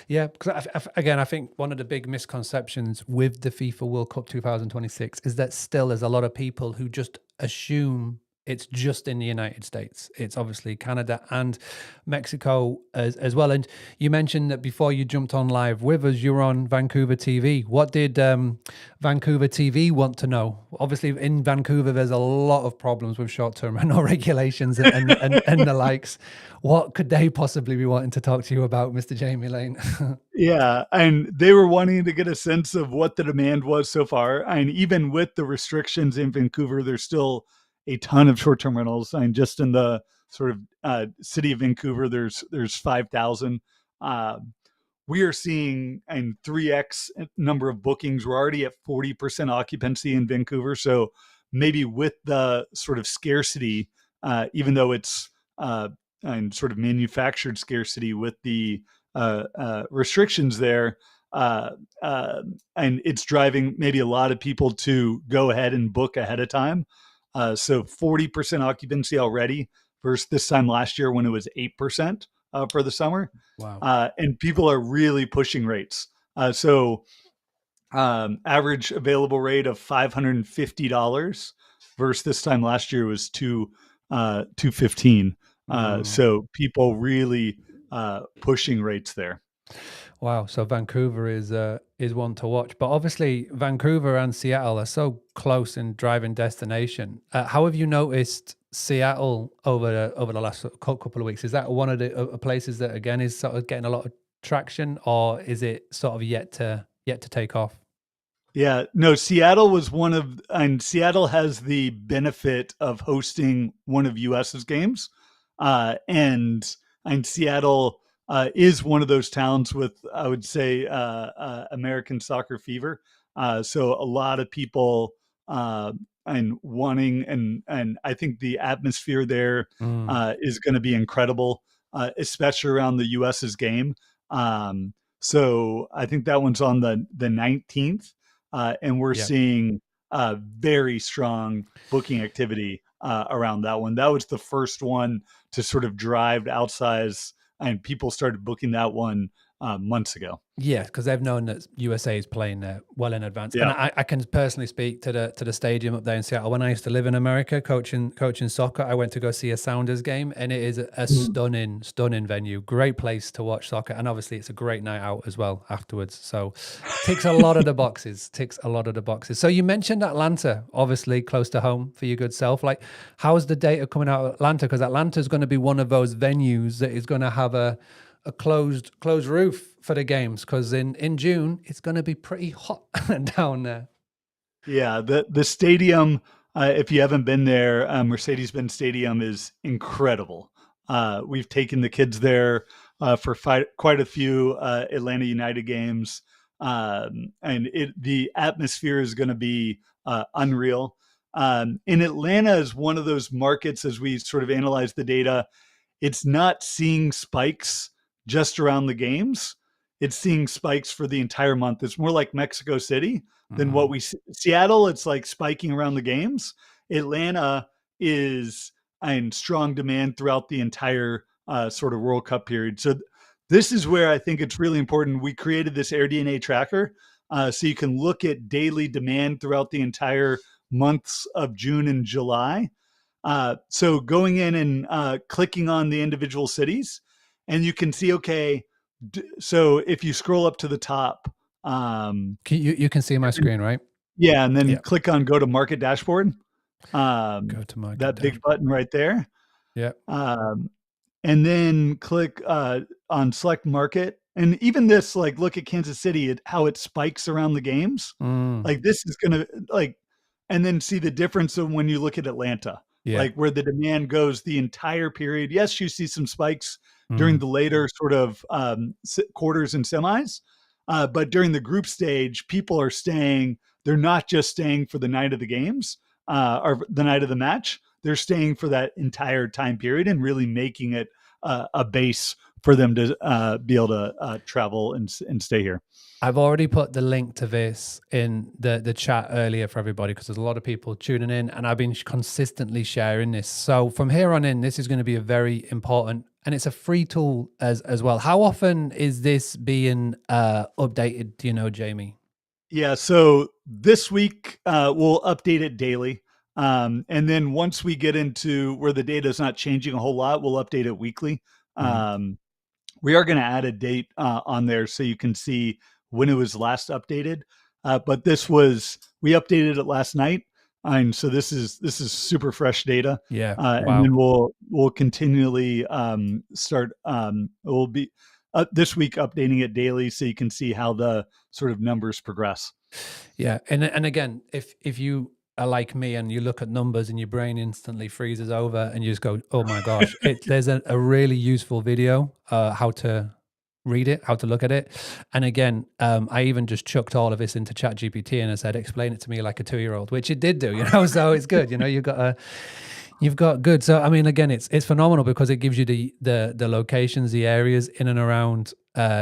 Yeah, because again, I think one of the big misconceptions with the FIFA World Cup 2026 is that still there's a lot of people who just assume it's just in the United States. It's obviously Canada and Mexico as well. And you mentioned that before you jumped on live with us, you were on Vancouver TV. What did Vancouver TV want to know? Obviously, in Vancouver, there's a lot of problems with short-term rental regulations and the likes. What could they possibly be wanting to talk to you about, Mr. Jamie Lane? Yeah, and they were wanting to get a sense of what the demand was so far. And even with the restrictions in Vancouver, there's still a ton of short-term rentals. And just in the sort of city of Vancouver, there's 5,000. We are seeing a 3x number of bookings. We're already at 40% occupancy in Vancouver. So maybe with the sort of scarcity, even though it's and sort of manufactured scarcity with the restrictions there, and it's driving maybe a lot of people to go ahead and book ahead of time. So 40% occupancy already versus this time last year when it was 8% for the summer. Wow. And people are really pushing rates. So average available rate of $550 versus this time last year was $215. So people really pushing rates there. Wow. So Vancouver is one to watch, but obviously Vancouver and Seattle are so close in driving destination. How have you noticed Seattle over the last couple of weeks? Is that one of the places that again is sort of getting a lot of traction, or is it sort of yet to take off? Yeah, no, Seattle was and Seattle has the benefit of hosting one of US's games. And Seattle is one of those towns with, I would say, American soccer fever. So a lot of people and wanting, and I think the atmosphere there is going to be incredible, especially around the US's game. So I think that one's on the 19th, and we're seeing very strong booking activity around that one. That was the first one to sort of drive outsize, and people started booking that one months ago. Yeah, because they've known that USA is playing there well in advance. Yeah. And I can personally speak to the stadium up there in Seattle. When I used to live in America coaching soccer, I went to go see a Sounders game, and it is a stunning venue. Great place to watch soccer. And obviously it's a great night out as well afterwards. So ticks a lot of the boxes. So you mentioned Atlanta, obviously close to home for your good self. Like, how's the data coming out of Atlanta? Because Atlanta's going to be one of those venues that is going to have a closed roof for the games, because in June it's going to be pretty hot down there. Yeah, the stadium, if you haven't been there, Mercedes-Benz Stadium is incredible. We've taken the kids there for quite a few Atlanta United games, and the atmosphere is going to be unreal. And Atlanta is one of those markets, as we sort of analyze the data, it's not seeing spikes just around the games. It's seeing spikes for the entire month. It's more like Mexico City than what we see. Seattle, it's like spiking around the games. Atlanta is in strong demand throughout the entire sort of World Cup period. So this is where I think it's really important. We created this AirDNA tracker so you can look at daily demand throughout the entire months of June and July. So going in and clicking on the individual cities, and you can see, okay, so if you scroll up to the top, you can see my screen, right? Yeah, and then click on go to market dashboard. Go to market. That big button right there. Yeah. And then click on select market. And even this, like, look at Kansas City, how it spikes around the games. Like, this is going to, and then see the difference of when you look at Atlanta. Like, where the demand goes the entire period. Yes, you see some spikes during the later sort of quarters and semis, but during the group stage, people are staying. They're not just staying for the night of the games or the night of the match. They're staying for that entire time period and really making it a base for them to be able to travel and stay here. I've already put the link to this in the chat earlier for everybody, because there's a lot of people tuning in, and I've been consistently sharing this. So from here on in, this is going to be a very important, and it's a free tool as well. How often is this being updated? Do you know, Jamie? Yeah, so this week we'll update it daily. And then once we get into where the data is not changing a whole lot, we'll update it weekly. We are going to add a date on there so you can see when it was last updated. But we updated it last night. And so this is super fresh data. Yeah. And then we'll continually start, we'll be this week updating it daily so you can see how the sort of numbers progress. Yeah. And again, if you are like me and you look at numbers and your brain instantly freezes over and you just go, oh my gosh, there's a really useful video, how to read it, how to look at it. And again, I even just chucked all of this into ChatGPT and I said, explain it to me like a 2-year-old, which it did do, so it's good. You've got good. So, I mean, again, it's phenomenal because it gives you the locations, the areas in and around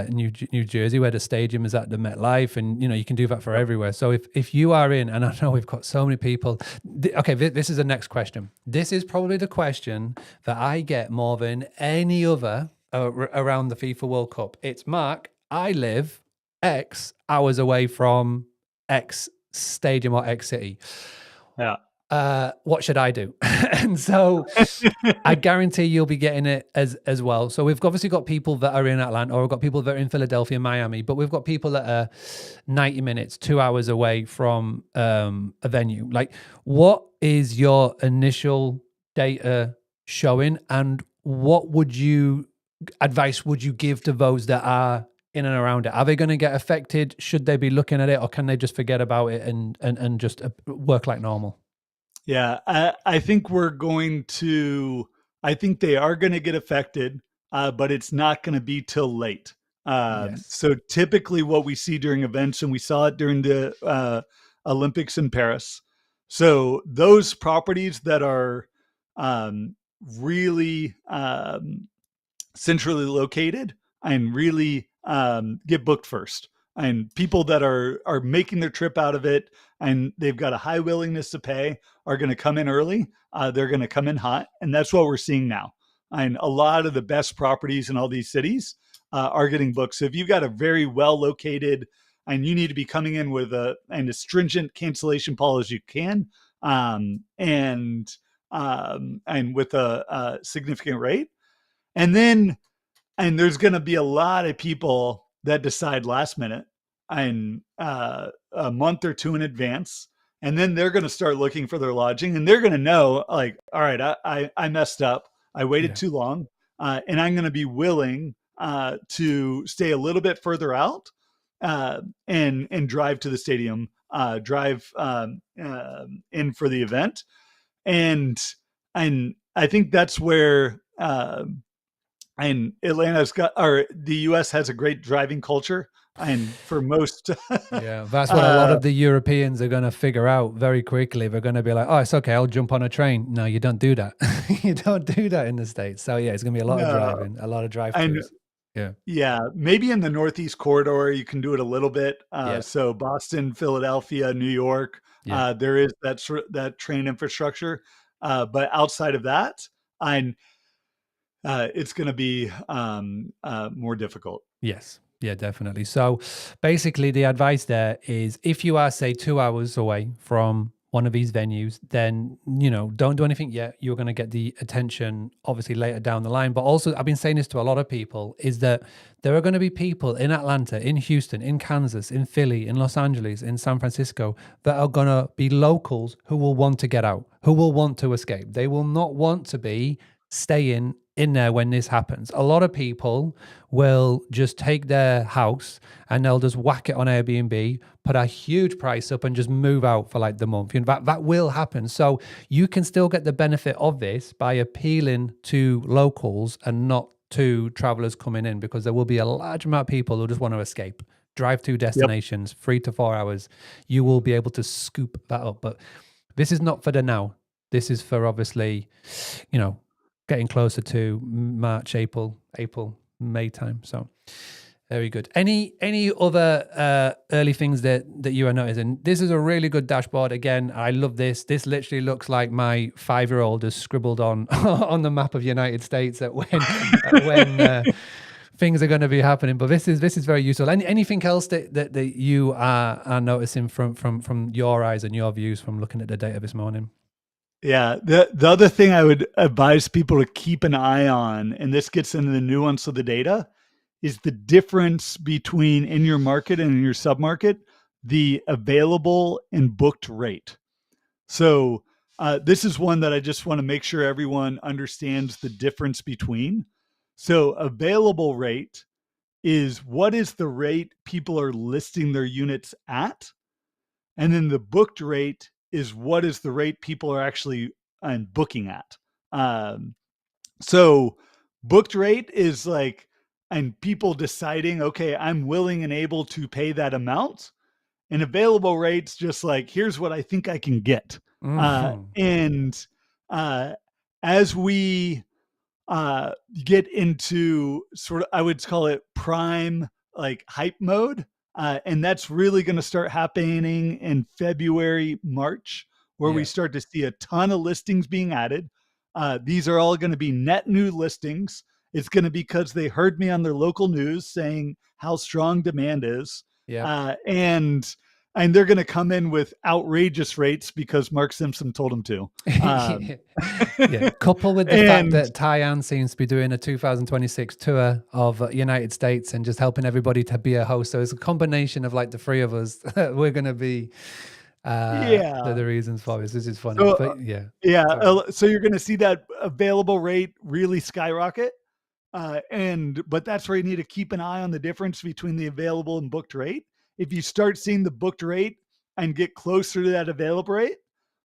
New Jersey where the stadium is at, the MetLife, and you can do that for everywhere. So if you are in, and I know we've got so many people. Okay, this is the next question. This is probably the question that I get more than any other around the FIFA World Cup. It's, Mark, I live X hours away from X stadium or X city. Yeah. What should I do? And so I guarantee you'll be getting it as well. So we've obviously got people that are in Atlanta, or we've got people that are in Philadelphia, Miami, but we've got people that are 90 minutes, 2 hours away from a venue. Like, what is your initial data showing, and what advice would you give to those that are in and around it? Are they going to get affected? Should they be looking at it, or can they just forget about it and just work like normal? Yeah, I think they are going to get affected. but it's not going to be till late. Yes. So typically what we see during events, and we saw it during the Olympics in Paris. So those properties that are really centrally located and really get booked first. And people that are making their trip out of it and they've got a high willingness to pay are going to come in early. They're going to come in hot, and that's what we're seeing now. And a lot of the best properties in all these cities are getting booked. So if you've got a very well located and you need to be coming in with a stringent cancellation policy you can, and with a significant rate, and there's going to be a lot of people that decide last minute and a month or two in advance. And then they're going to start looking for their lodging, and they're going to know, like, all right, I messed up. I waited too long. And I'm going to be willing to stay a little bit further out and drive to the stadium, drive in for the event. And I think that's where and Atlanta's got, or the U.S. has a great driving culture, and for most, yeah, that's what a lot of the Europeans are going to figure out very quickly. They're going to be like, "Oh, it's okay, I'll jump on a train." No, you don't do that. You don't do that in the States. So yeah, it's going to be a lot of driving, a lot of drive-throughs. Yeah, maybe in the Northeast corridor you can do it a little bit. So Boston, Philadelphia, New York, there is that train infrastructure, but outside of that, it's going to be more difficult. Yes. Yeah, definitely. So basically the advice there is if you are, say, 2 hours away from one of these venues, then, don't do anything yet. You're going to get the attention obviously later down the line. But also, I've been saying this to a lot of people, is that there are going to be people in Atlanta, in Houston, in Kansas, in Philly, in Los Angeles, in San Francisco that are going to be locals who will want to get out, who will want to escape. They will not want to be staying in there when this happens. A lot of people will just take their house and they'll just whack it on Airbnb, put a huge price up and just move out for like the month. That will happen. So you can still get the benefit of this by appealing to locals and not to travelers coming in, because there will be a large amount of people who just want to escape. Drive-to destinations, 3 to 4 hours. You will be able to scoop that up. But this is not for the now. This is for obviously, getting closer to March, April, May time. So very good. Any other early things that you are noticing? This is a really good dashboard. Again, I love this. This literally looks like my 5-year-old has scribbled on on the map of the United States at when things are going to be happening. But this is very useful. Anything else that you are noticing from your eyes and your views from looking at the data this morning? Yeah. The other thing I would advise people to keep an eye on, and this gets into the nuance of the data, is the difference between in your market and in your submarket, the available and booked rate. So this is one that I just want to make sure everyone understands the difference between. So available rate is what is the rate people are listing their units at. And then the booked rate is what is the rate people are actually booking at. So booked rate is like, and people deciding, okay, I'm willing and able to pay that amount. And available rates just like, here's what I think I can get. And as we get into sort of, I would call it prime, like hype mode. And that's really going to start happening in February, March, where we start to see a ton of listings being added. These are all going to be net new listings. It's going to be because they heard me on their local news saying how strong demand is. And they're going to come in with outrageous rates because Mark Simpson told them to. Couple with the fact that Tyann seems to be doing a 2026 tour of United States and just helping everybody to be a host. So it's a combination of like the three of us. We're going to be the reasons for this. This is funny. So, so you're going to see that available rate really skyrocket. But that's where you need to keep an eye on the difference between the available and booked rate. If you start seeing the booked rate and get closer to that available rate,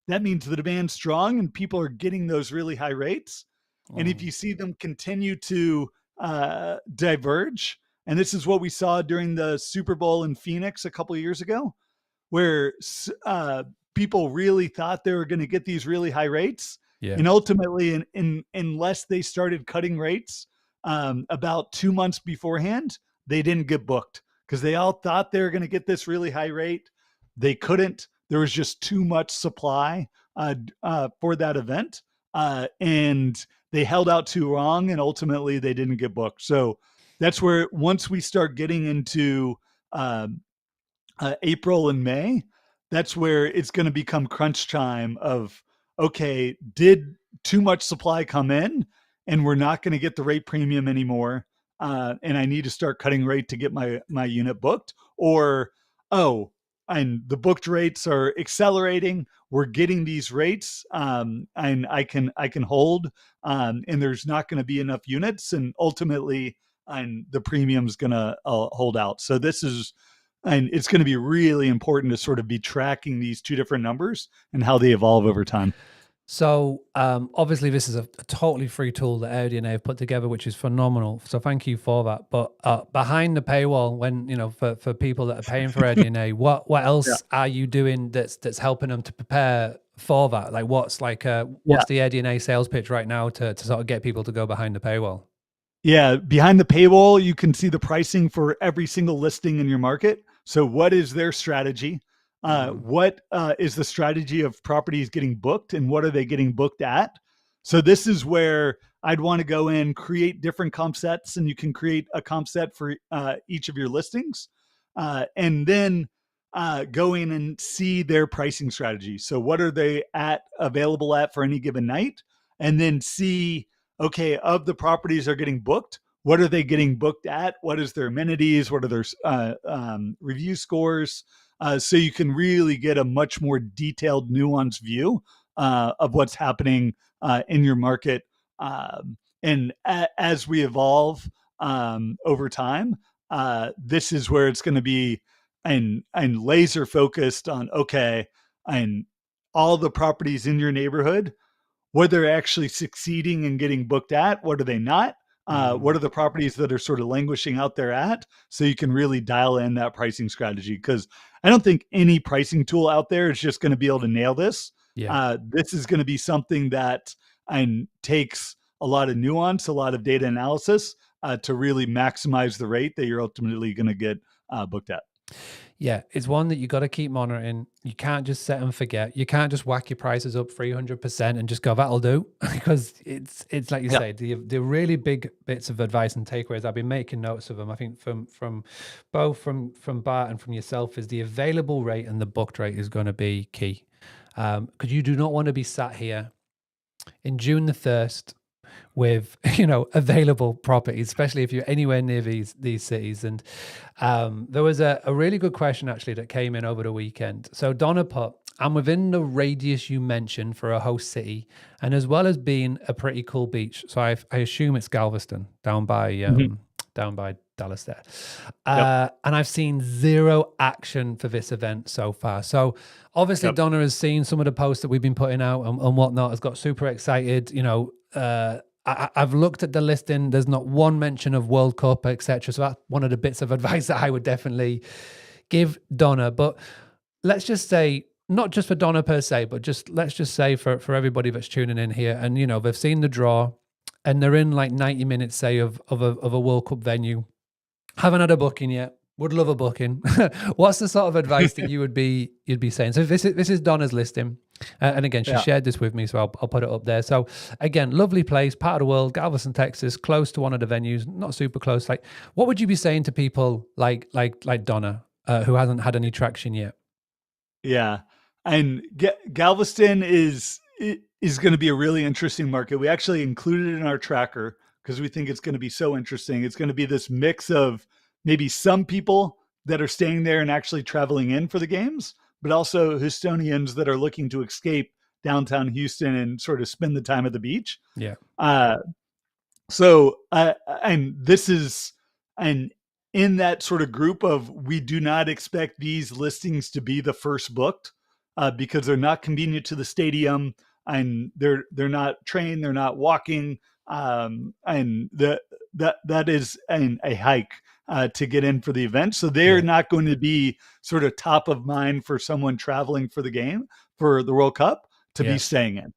that means the demand's strong and people are getting those really high rates. And if you see them continue to diverge. And this is what we saw during the Super Bowl in Phoenix a couple of years ago, where people really thought they were going to get these really high rates. Yeah. And ultimately, unless they started cutting rates about 2 months beforehand, they didn't get booked because they all thought they were going to get this really high rate. They couldn't. There was just too much supply for that event. And they held out too long, and ultimately they didn't get booked. So that's where once we start getting into April and May, that's where it's going to become crunch time of, okay, did too much supply come in and we're not going to get the rate premium anymore? And I need to start cutting rate to get my unit booked, or, oh, and the booked rates are accelerating. We're getting these rates, and I can hold, and there's not going to be enough units, and ultimately, and the premium's going to hold out. So this is, and it's going to be really important to sort of be tracking these two different numbers and how they evolve over time. So obviously this is a totally free tool that AirDNA have put together, which is phenomenal. So thank you for that. But behind the paywall, when, you know, for people that are paying for AirDNA, what else are you doing that's helping them to prepare for that? Like what's the AirDNA sales pitch right now to sort of get people to go behind the paywall? Yeah, behind the paywall, you can see the pricing for every single listing in your market. So what is their strategy? What is the strategy of properties getting booked, and what are they getting booked at? So this is where I'd want to go in, create different comp sets, and you can create a comp set for each of your listings, and then go in and see their pricing strategy. So what are they available at for any given night? And then see, okay, of the properties are getting booked, what are they getting booked at? What is their amenities? What are their review scores? So you can really get a much more detailed, nuanced view of what's happening in your market. And as we evolve over time, this is where it's going to be and laser focused on, okay, and all the properties in your neighborhood, what they're actually succeeding and getting booked at, what are they not? What are the properties that are sort of languishing out there at? So you can really dial in that pricing strategy, because I don't think any pricing tool out there is just going to be able to nail this. Yeah. This is going to be something that takes a lot of nuance, a lot of data analysis to really maximize the rate that you're ultimately going to get booked at. Yeah, it's one that you got to keep monitoring. You can't just set and forget. You can't just whack your prices up 300% and just go, that'll do, because it's like you say, the really big bits of advice and takeaways. I've been making notes of them. I think from both from Bart and from yourself is the available rate and the booked rate is going to be key, because you do not want to be sat here in June the 1st with, you know, available properties, especially if you're anywhere near these cities. And there was a really good question actually that came in over the weekend. So Donna put, I'm within the radius you mentioned for a host city, and as well as being a pretty cool beach. So I assume it's Galveston down by Dallas there. And I've seen zero action for this event so far. So obviously Donna has seen some of the posts that we've been putting out and whatnot, has got super excited. You know, I've looked at the listing. There's not one mention of World Cup, etc. So that's one of the bits of advice that I would definitely give Donna. But let's just say, not just for Donna per se, but let's just say for everybody that's tuning in here, and you know, they've seen the draw and they're in like 90 minutes, say, of a World Cup venue. Haven't had a booking yet. Would love a booking. What's the sort of advice that you'd be saying? So this is Donna's listing, and again, she shared this with me, so I'll put it up there. So again, lovely place, part of the world, Galveston, Texas, close to one of the venues, not super close. Like, what would you be saying to people like Donna, who hasn't had any traction yet? Yeah, and Galveston is going to be a really interesting market. We actually included it in our tracker because we think it's going to be so interesting. It's going to be this mix of maybe some people that are staying there and actually traveling in for the games, but also Houstonians that are looking to escape downtown Houston and sort of spend the time at the beach. Yeah. So, and this is, and in that sort of group of, we do not expect these listings to be the first booked because they're not convenient to the stadium, and they're not trained, they're not walking. and that is a hike to get in for the event. So they're not going to be sort of top of mind for someone traveling for the game, for the World Cup, to be staying in.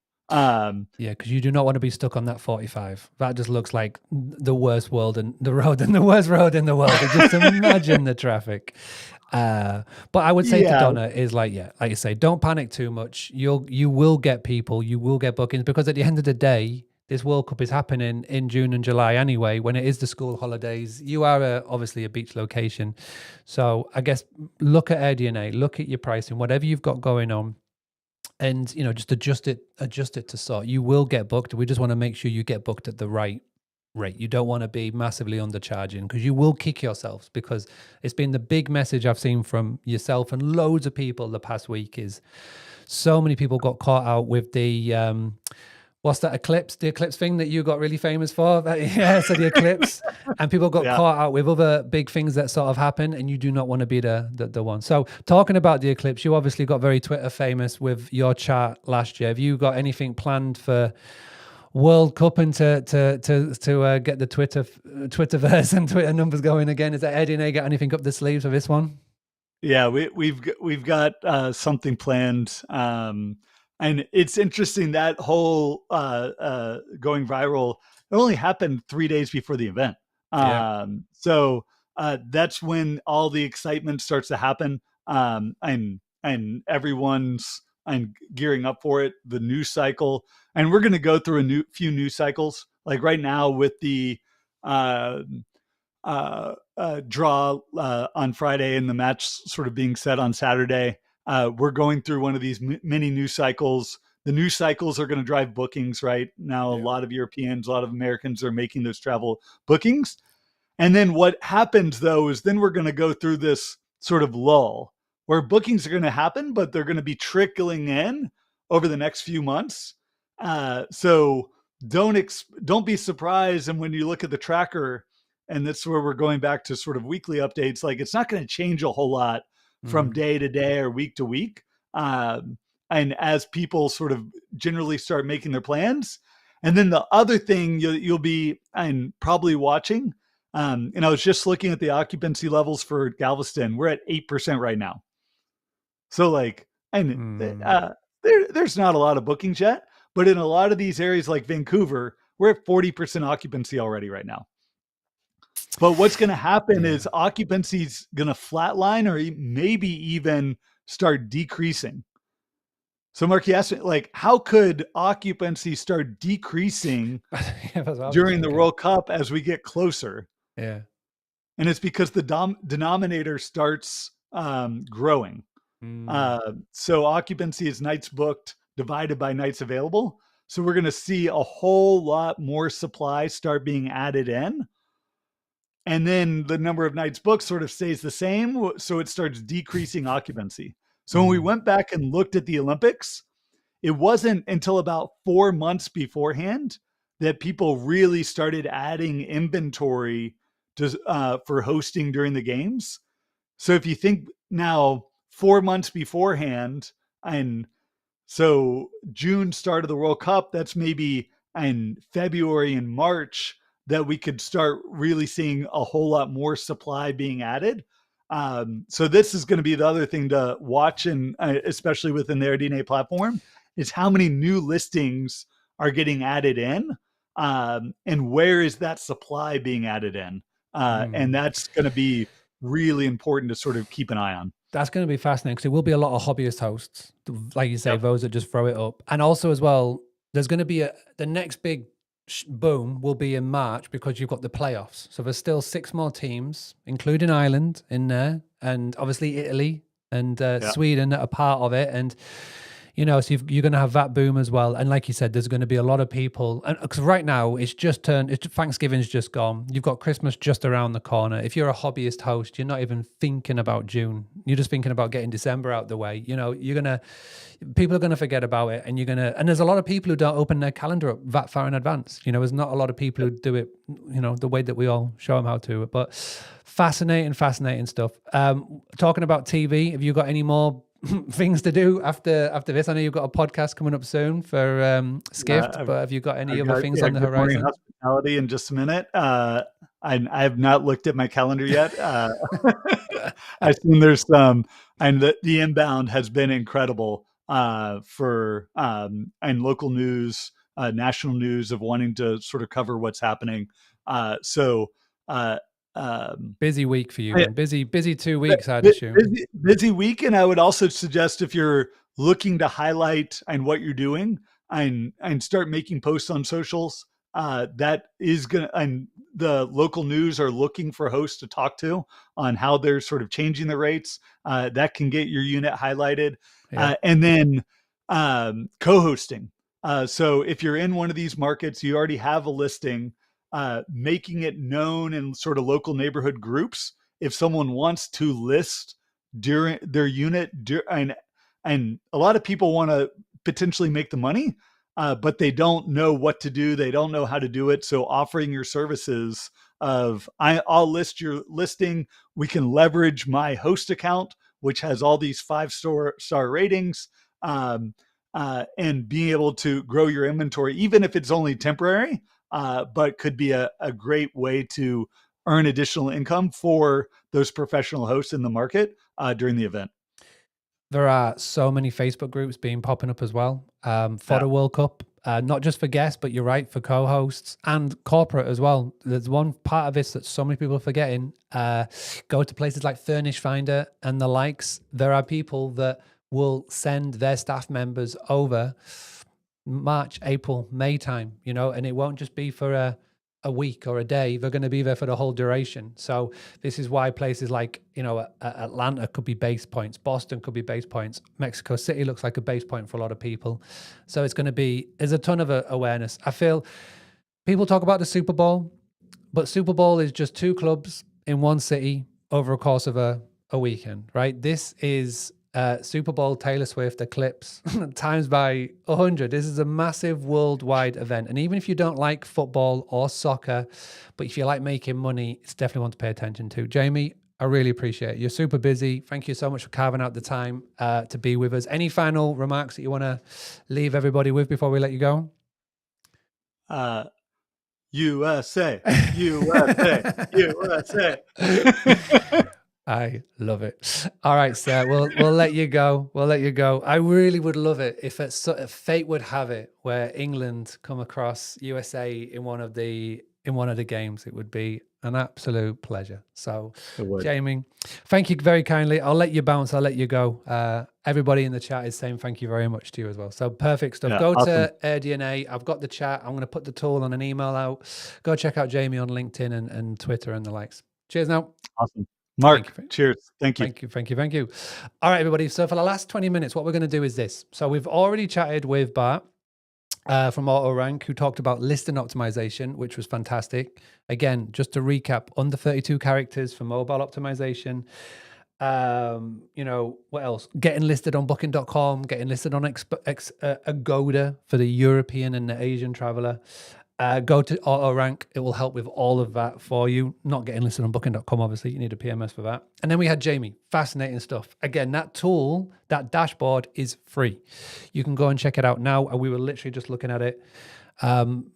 Because you do not want to be stuck on that 45. That just looks like the worst world and the worst road in the world. Just imagine the traffic. But I would say to Donna is like you say, don't panic too much. You will get people, you will get bookings, because at the end of the day, this World Cup is happening in June and July anyway, when it is the school holidays. You are obviously a beach location. So I guess look at AirDNA, look at your pricing, whatever you've got going on, and just adjust it to sort. You will get booked. We just want to make sure you get booked at the right rate. You don't want to be massively undercharging, because you will kick yourselves, because it's been the big message I've seen from yourself and loads of people the past week is so many people got caught out with the what's that eclipse? The eclipse thing that you got really famous for? So the eclipse. And people got caught out with other big things that sort of happen, and you do not want to be the one. So talking about the eclipse, you obviously got very Twitter famous with your chart last year. Have you got anything planned for World Cup and to get the Twitterverse and Twitter numbers going again? Is that AirDNA got anything up the sleeves for this one? Yeah, we've got something planned. And it's interesting that whole going viral, it only happened 3 days before the event. So that's when all the excitement starts to happen, and everyone's gearing up for it. The news cycle, and we're going to go through a few news cycles. Like right now with the draw on Friday and the match sort of being set on Saturday. We're going through one of these mini news cycles. The news cycles are going to drive bookings right now. A lot of Europeans, a lot of Americans are making those travel bookings. And then what happens though is then we're going to go through this sort of lull where bookings are going to happen, but they're going to be trickling in over the next few months. So don't be surprised. And when you look at the tracker, and that's where we're going back to sort of weekly updates, like it's not going to change a whole lot from day to day or week to week. And as people sort of generally start making their plans. And then the other thing you'll be probably watching, and I was just looking at the occupancy levels for Galveston. We're at 8% right now. So like, there's not a lot of bookings yet, but in a lot of these areas like Vancouver, we're at 40% occupancy already right now. But what's going to happen is occupancy is going to flatline or maybe even start decreasing. So Mark, you asked me, like, how could occupancy start decreasing during the World Cup as we get closer? Yeah. And it's because the denominator starts growing. So occupancy is nights booked divided by nights available. So we're going to see a whole lot more supply start being added in. And then the number of nights booked sort of stays the same. So it starts decreasing occupancy. So when we went back and looked at the Olympics, it wasn't until about 4 months beforehand that people really started adding inventory for hosting during the games. So if you think now 4 months beforehand, and so June start of the World Cup, that's maybe in February and March that we could start really seeing a whole lot more supply being added. So this is going to be the other thing to watch, and especially within the AirDNA platform, is how many new listings are getting added in, and where is that supply being added in? And that's going to be really important to sort of keep an eye on. That's going to be fascinating, because it will be a lot of hobbyist hosts, like you say, those that just throw it up. And also as well, there's going to be the next big boom will be in March, because you've got the playoffs. So there's still 6 more teams, including Ireland in there, and obviously Italy and Sweden that are part of it. And so you're going to have that boom as well. And like you said, there's going to be a lot of people. And because right now Thanksgiving's just gone. You've got Christmas just around the corner. If you're a hobbyist host, you're not even thinking about June. You're just thinking about getting December out the way. People are going to forget about it, and and there's a lot of people who don't open their calendar up that far in advance. There's not a lot of people who do it, the way that we all show them how to. But fascinating stuff. Talking about TV, have you got any more things to do after this? I know you've got a podcast coming up soon for Skift, but have you got any other things on the Good Morning horizon? Hospitality in just a minute. I have not looked at my calendar yet. I assume there's some, and the inbound has been incredible for and local news, national news of wanting to sort of cover what's happening. Busy week for you, I- then. Busy 2 weeks, I'd assume. busy week, and I would also suggest if you're looking to highlight and what you're doing and start making posts on socials, that is gonna, and the local news are looking for hosts to talk to on how they're sort of changing the rates. That can get your unit highlighted, Yeah. and then co-hosting. So if you're in one of these markets, you already have a listing. Making it known in sort of local neighborhood groups if someone wants to list during their unit, and a lot of people want to potentially make the money, but they don't know what to do. They don't know how to do it. So offering your services of I'll list your listing. We can leverage my host account, which has all these 5-star ratings, and being able to grow your inventory, even if it's only temporary. But could be a great way to earn additional income for those professional hosts in the market during the event. There are so many Facebook groups popping up as well for the World Cup, not just for guests, but you're right, for co-hosts and corporate as well. There's one part of this that so many people are forgetting. Go to places like Furnish Finder and the likes. There are people that will send their staff members over March, April, May time, and it won't just be for a week or a day. They're going to be there for the whole duration. So this is why places like, Atlanta could be base points. Boston could be base points. Mexico City looks like a base point for a lot of people. So it's going to be, there's a ton of awareness. I feel people talk about the Super Bowl, but Super Bowl is just 2 clubs in one city over a course of a weekend, right? This is Super Bowl, Taylor Swift, Eclipse, times by 100. This is a massive worldwide event. And even if you don't like football or soccer, but if you like making money, it's definitely one to pay attention to. Jamie, I really appreciate it. You're super busy. Thank you so much for carving out the time to be with us. Any final remarks that you want to leave everybody with before we let you go? USA, USA, USA. I love it. All right, sir. We'll let you go. We'll let you go. I really would love it if fate would have it where England come across USA in one of the games. It would be an absolute pleasure. So, Jamie, thank you very kindly. I'll let you bounce. I'll let you go. Everybody in the chat is saying thank you very much to you as well. So perfect stuff. Go to AirDNA. I've got the chat. I'm going to put the tool on an email out. Go check out Jamie on LinkedIn and Twitter and the likes. Cheers now. Awesome. Mark, cheers. Thank you. Thank you. All right, everybody. So for the last 20 minutes, what we're going to do is this. So we've already chatted with Bart from AutoRank, who talked about listing optimization, which was fantastic. Again, just to recap, under 32 characters for mobile optimization. What else? Getting listed on booking.com, getting listed on Agoda for the European and the Asian traveler. Go to AutoRank. It will help with all of that for you. Not getting listed on booking.com, obviously. You need a PMS for that. And then we had Jamie. Fascinating stuff. Again, that tool, that dashboard is free. You can go and check it out now. We were literally just looking at it.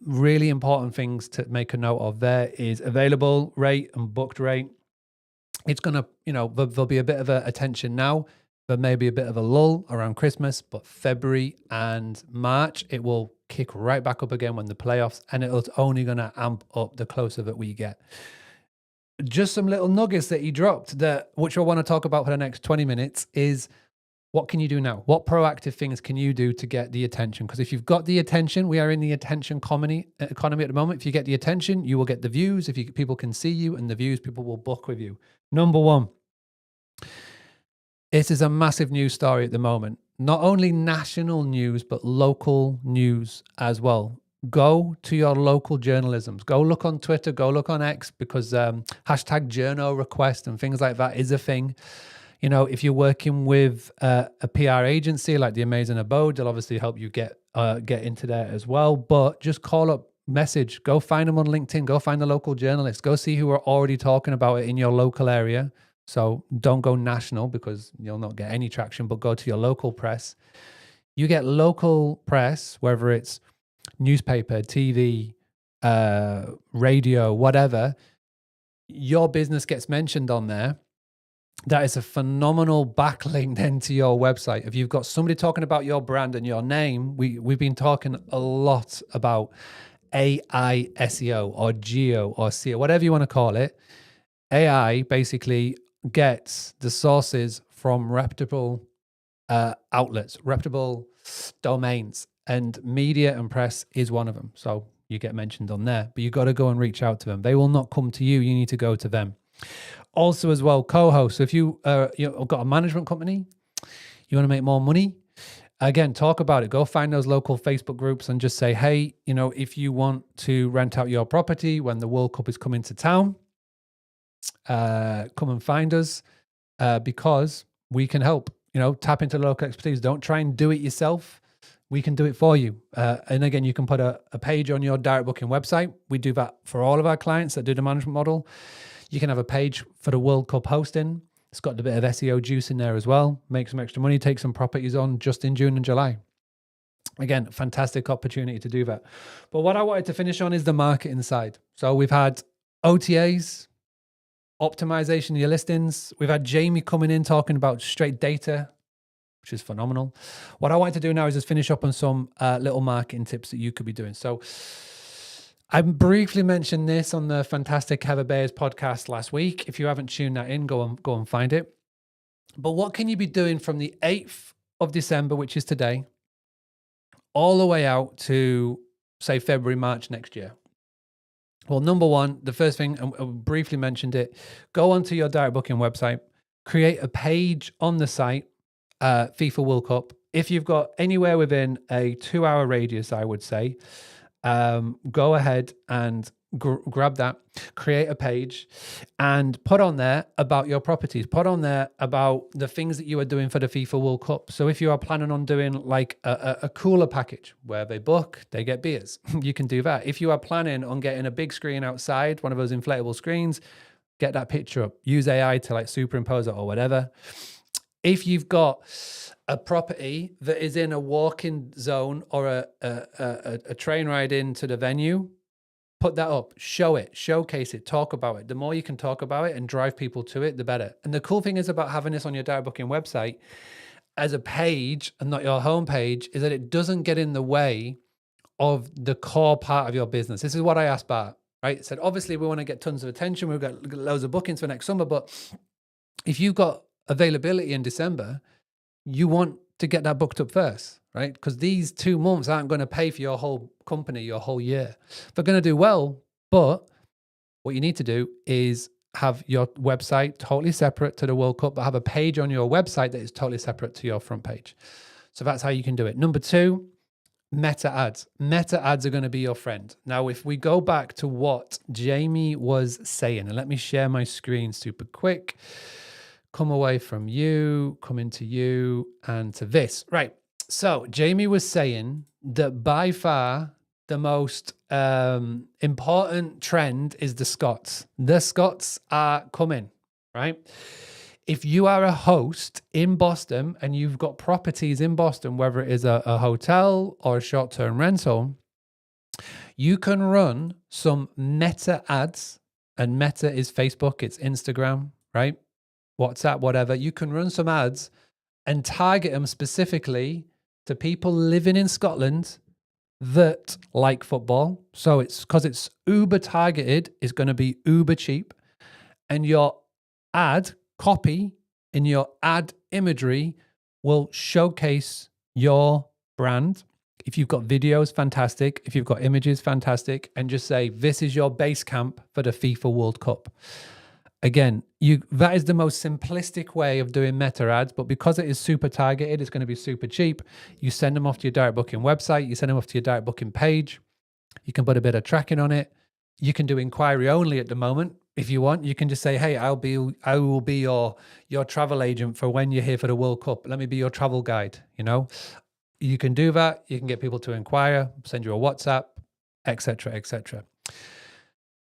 Really important things to make a note of there is available rate and booked rate. It's going to, there'll be a bit of a tension now. There may be a bit of a lull around Christmas, but February and March, it will kick right back up again when the playoffs, and it's only going to amp up the closer that we get. Just some little nuggets that he dropped, which I want to talk about for the next 20 minutes, is what can you do now? What proactive things can you do to get the attention? Because if you've got the attention, we are in the attention economy at the moment. If you get the attention, you will get the views. People can see you, and the views, people will book with you. Number one, this is a massive news story at the moment. Not only national news, but local news as well. Go to your local journalisms. Go look on Twitter, go look on X, because hashtag journo request and things like that is a thing. If you're working with a PR agency like The Amazing Abode, they'll obviously help you get into there as well. But just call up, message, go find them on LinkedIn, go find the local journalists, go see who are already talking about it in your local area. So don't go national because you'll not get any traction, but go to your local press. You get local press, whether it's newspaper, TV, radio, whatever, your business gets mentioned on there. That is a phenomenal backlink then to your website. If you've got somebody talking about your brand and your name, we've been talking a lot about AI SEO or geo or SEO, whatever you want to call it. AI basically gets the sources from reputable outlets, reputable domains, and media and press is one of them. So you get mentioned on there, but you got to go and reach out to them. They will not come to you. You need to go to them. Also, as well, co-host. So if you've got a management company, you want to make more money, again, talk about it. Go find those local Facebook groups and just say, hey, if you want to rent out your property when the World Cup is coming to town, come and find us because we can help. Tap into local expertise. Don't try and do it yourself. We can do it for you. And again, you can put a page on your direct booking website. We do that for all of our clients that do the management model. You can have a page for the World Cup hosting. It's got a bit of SEO juice in there as well. Make some extra money, take some properties on just in June and July. Again, fantastic opportunity to do that. But what I wanted to finish on is the marketing side. So we've had OTAs, optimization of your listings. We've had Jamie coming in talking about straight data, which is phenomenal. What I wanted to do now is just finish up on some little marketing tips that you could be doing. So I briefly mentioned this on the fantastic Heather Bayers podcast last week. If you haven't tuned that in, go and find it. But what can you be doing from the 8th of December, which is today, all the way out to, say, February, March next year? Well, number one, the first thing, and I briefly mentioned it, go onto your direct booking website, create a page on the site, FIFA World Cup. If you've got anywhere within a 2-hour radius, I would say, go ahead and grab that, create a page and put on there about your properties, put on there about the things that you are doing for the FIFA World Cup. So if you are planning on doing like a cooler package where they book, they get beers, you can do that. If you are planning on getting a big screen outside, one of those inflatable screens, get that picture up, use AI to like superimpose it or whatever. If you've got a property that is in a walking zone or a train ride into the venue, put that up, show it, showcase it, talk about it. The more you can talk about it and drive people to it, the better. And the cool thing is about having this on your direct booking website as a page and not your homepage is that it doesn't get in the way of the core part of your business. This is what I asked Bart, right? It said, obviously we want to get tons of attention. We've got loads of bookings for next summer, but if you've got availability in December, you want to get that booked up first, right? Because these 2 months aren't going to pay for your whole company, your whole year. They're going to do well, but what you need to do is have your website totally separate to the World Cup, but have a page on your website that is totally separate to your front page. So that's how you can do it. Number 2, meta ads. Meta ads are going to be your friend. Now, if we go back to what Jamie was saying, and let me share my screen super quick. Come away from you, come into you, and to this. Right. So Jamie was saying that by far the most important trend is the Scots. The Scots are coming, right? If you are a host in Boston and you've got properties in Boston, whether it is a hotel or a short-term rental, you can run some meta ads, and meta is Facebook, it's Instagram, right? WhatsApp, whatever. You can run some ads and target them specifically to people living in Scotland that like football. So it's because it's uber targeted, it's going to be uber cheap. And your ad copy in your ad imagery will showcase your brand. If you've got videos, fantastic. If you've got images, fantastic. And just say, this is your base camp for the FIFA World Cup. Again, that is the most simplistic way of doing meta ads, but because it is super targeted, it's going to be super cheap. You send them off to your direct booking website, you send them off to your direct booking page. You can put a bit of tracking on it. You can do inquiry only at the moment if you want. You can just say, hey, I will be your travel agent for when you're here for the World Cup. Let me be your travel guide, You can do that. You can get people to inquire, send you a WhatsApp, etc., etc.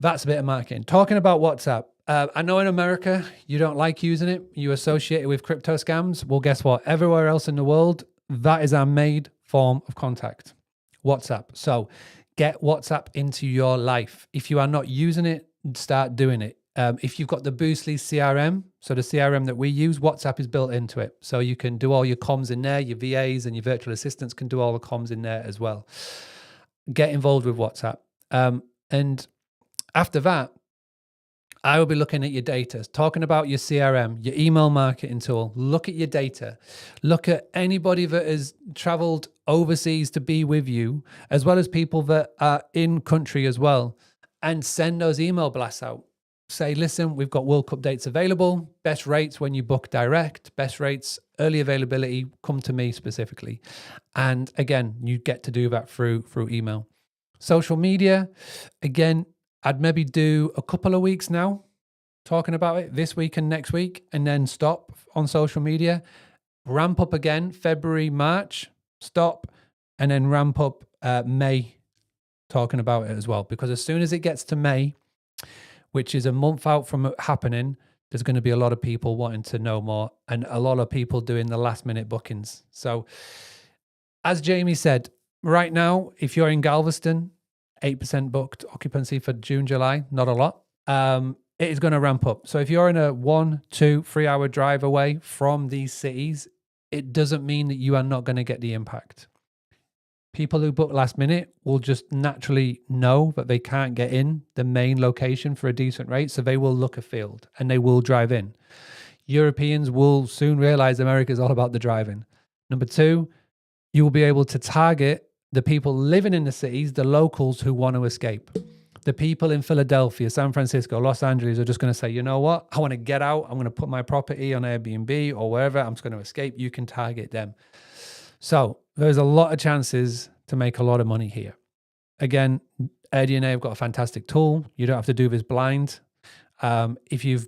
That's a bit of marketing. Talking about WhatsApp. I know in America, you don't like using it. You associate it with crypto scams. Well, guess what? Everywhere else in the world, that is our main form of contact. WhatsApp. So get WhatsApp into your life. If you are not using it, start doing it. If you've got the Boostly CRM, so the CRM that we use, WhatsApp is built into it. So you can do all your comms in there, your VAs and your virtual assistants can do all the comms in there as well. Get involved with WhatsApp. And after that, I will be looking at your data, talking about your CRM, your email marketing tool. Look at your data. Look at anybody that has traveled overseas to be with you, as well as people that are in country as well, and send those email blasts out. Say, listen, we've got World Cup dates available, best rates when you book direct, best rates, early availability, come to me specifically. And again, you get to do that through email. Social media, again, I'd maybe do a couple of weeks now talking about it, this week and next week, and then stop on social media. Ramp up again, February, March, stop, and then ramp up May talking about it as well. Because as soon as it gets to May, which is a month out from it happening, there's going to be a lot of people wanting to know more and a lot of people doing the last minute bookings. So as Jamie said, right now, if you're in Galveston, 8% booked occupancy for June, July, not a lot. It is going to ramp up. So if you're in a 1, 2, 3 hour drive away from these cities, it doesn't mean that you are not going to get the impact. People who book last minute will just naturally know that they can't get in the main location for a decent rate. So they will look afield and they will drive in. Europeans will soon realize America is all about the driving. Number 2, you will be able to target the people living in the cities, the locals who want to escape. The people in Philadelphia, San Francisco, Los Angeles are just going to say, you know what? I want to get out. I'm going to put my property on Airbnb or wherever. I'm just going to escape. You can target them. So there's a lot of chances to make a lot of money here. Again, AirDNA have got a fantastic tool. You don't have to do this blind. If you've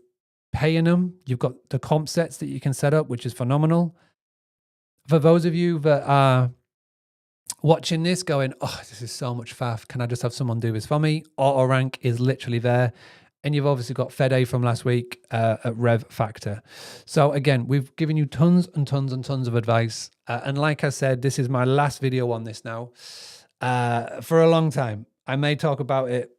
paying them, you've got the comp sets that you can set up, which is phenomenal. For those of you that are watching this going, oh, this is so much faff. Can I just have someone do this for me? Auto rank is literally there. And you've obviously got Fede from last week at Rev Factor. So again, we've given you tons and tons and tons of advice. And like I said, this is my last video on this now for a long time. I may talk about it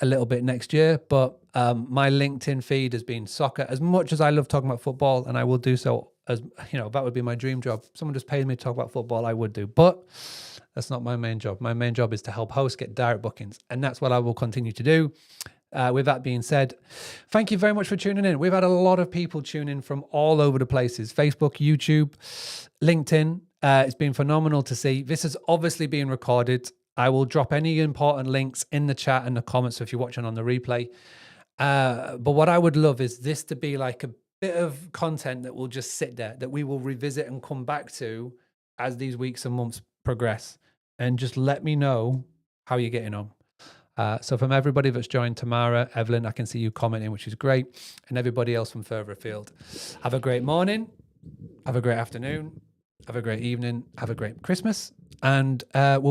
a little bit next year, but my LinkedIn feed has been soccer. As much as I love talking about football, and I will do so, as you know, that would be my dream job. Someone just paid me to talk about football, I would do. But that's not my main job. My main job is to help hosts get direct bookings. And that's what I will continue to do. With that being said, thank you very much for tuning in. We've had a lot of people tune in from all over the places. Facebook, YouTube, LinkedIn. It's been phenomenal to see. This is obviously being recorded. I will drop any important links in the chat and the comments if you're watching on the replay. But what I would love is this to be like a bit of content that will just sit there, that we will revisit and come back to as these weeks and months progress. And just let me know how you're getting on. So from everybody that's joined, Tamara, Evelyn, I can see you commenting, which is great. And everybody else from further afield. Have a great morning. Have a great afternoon. Have a great evening. Have a great Christmas. And we'll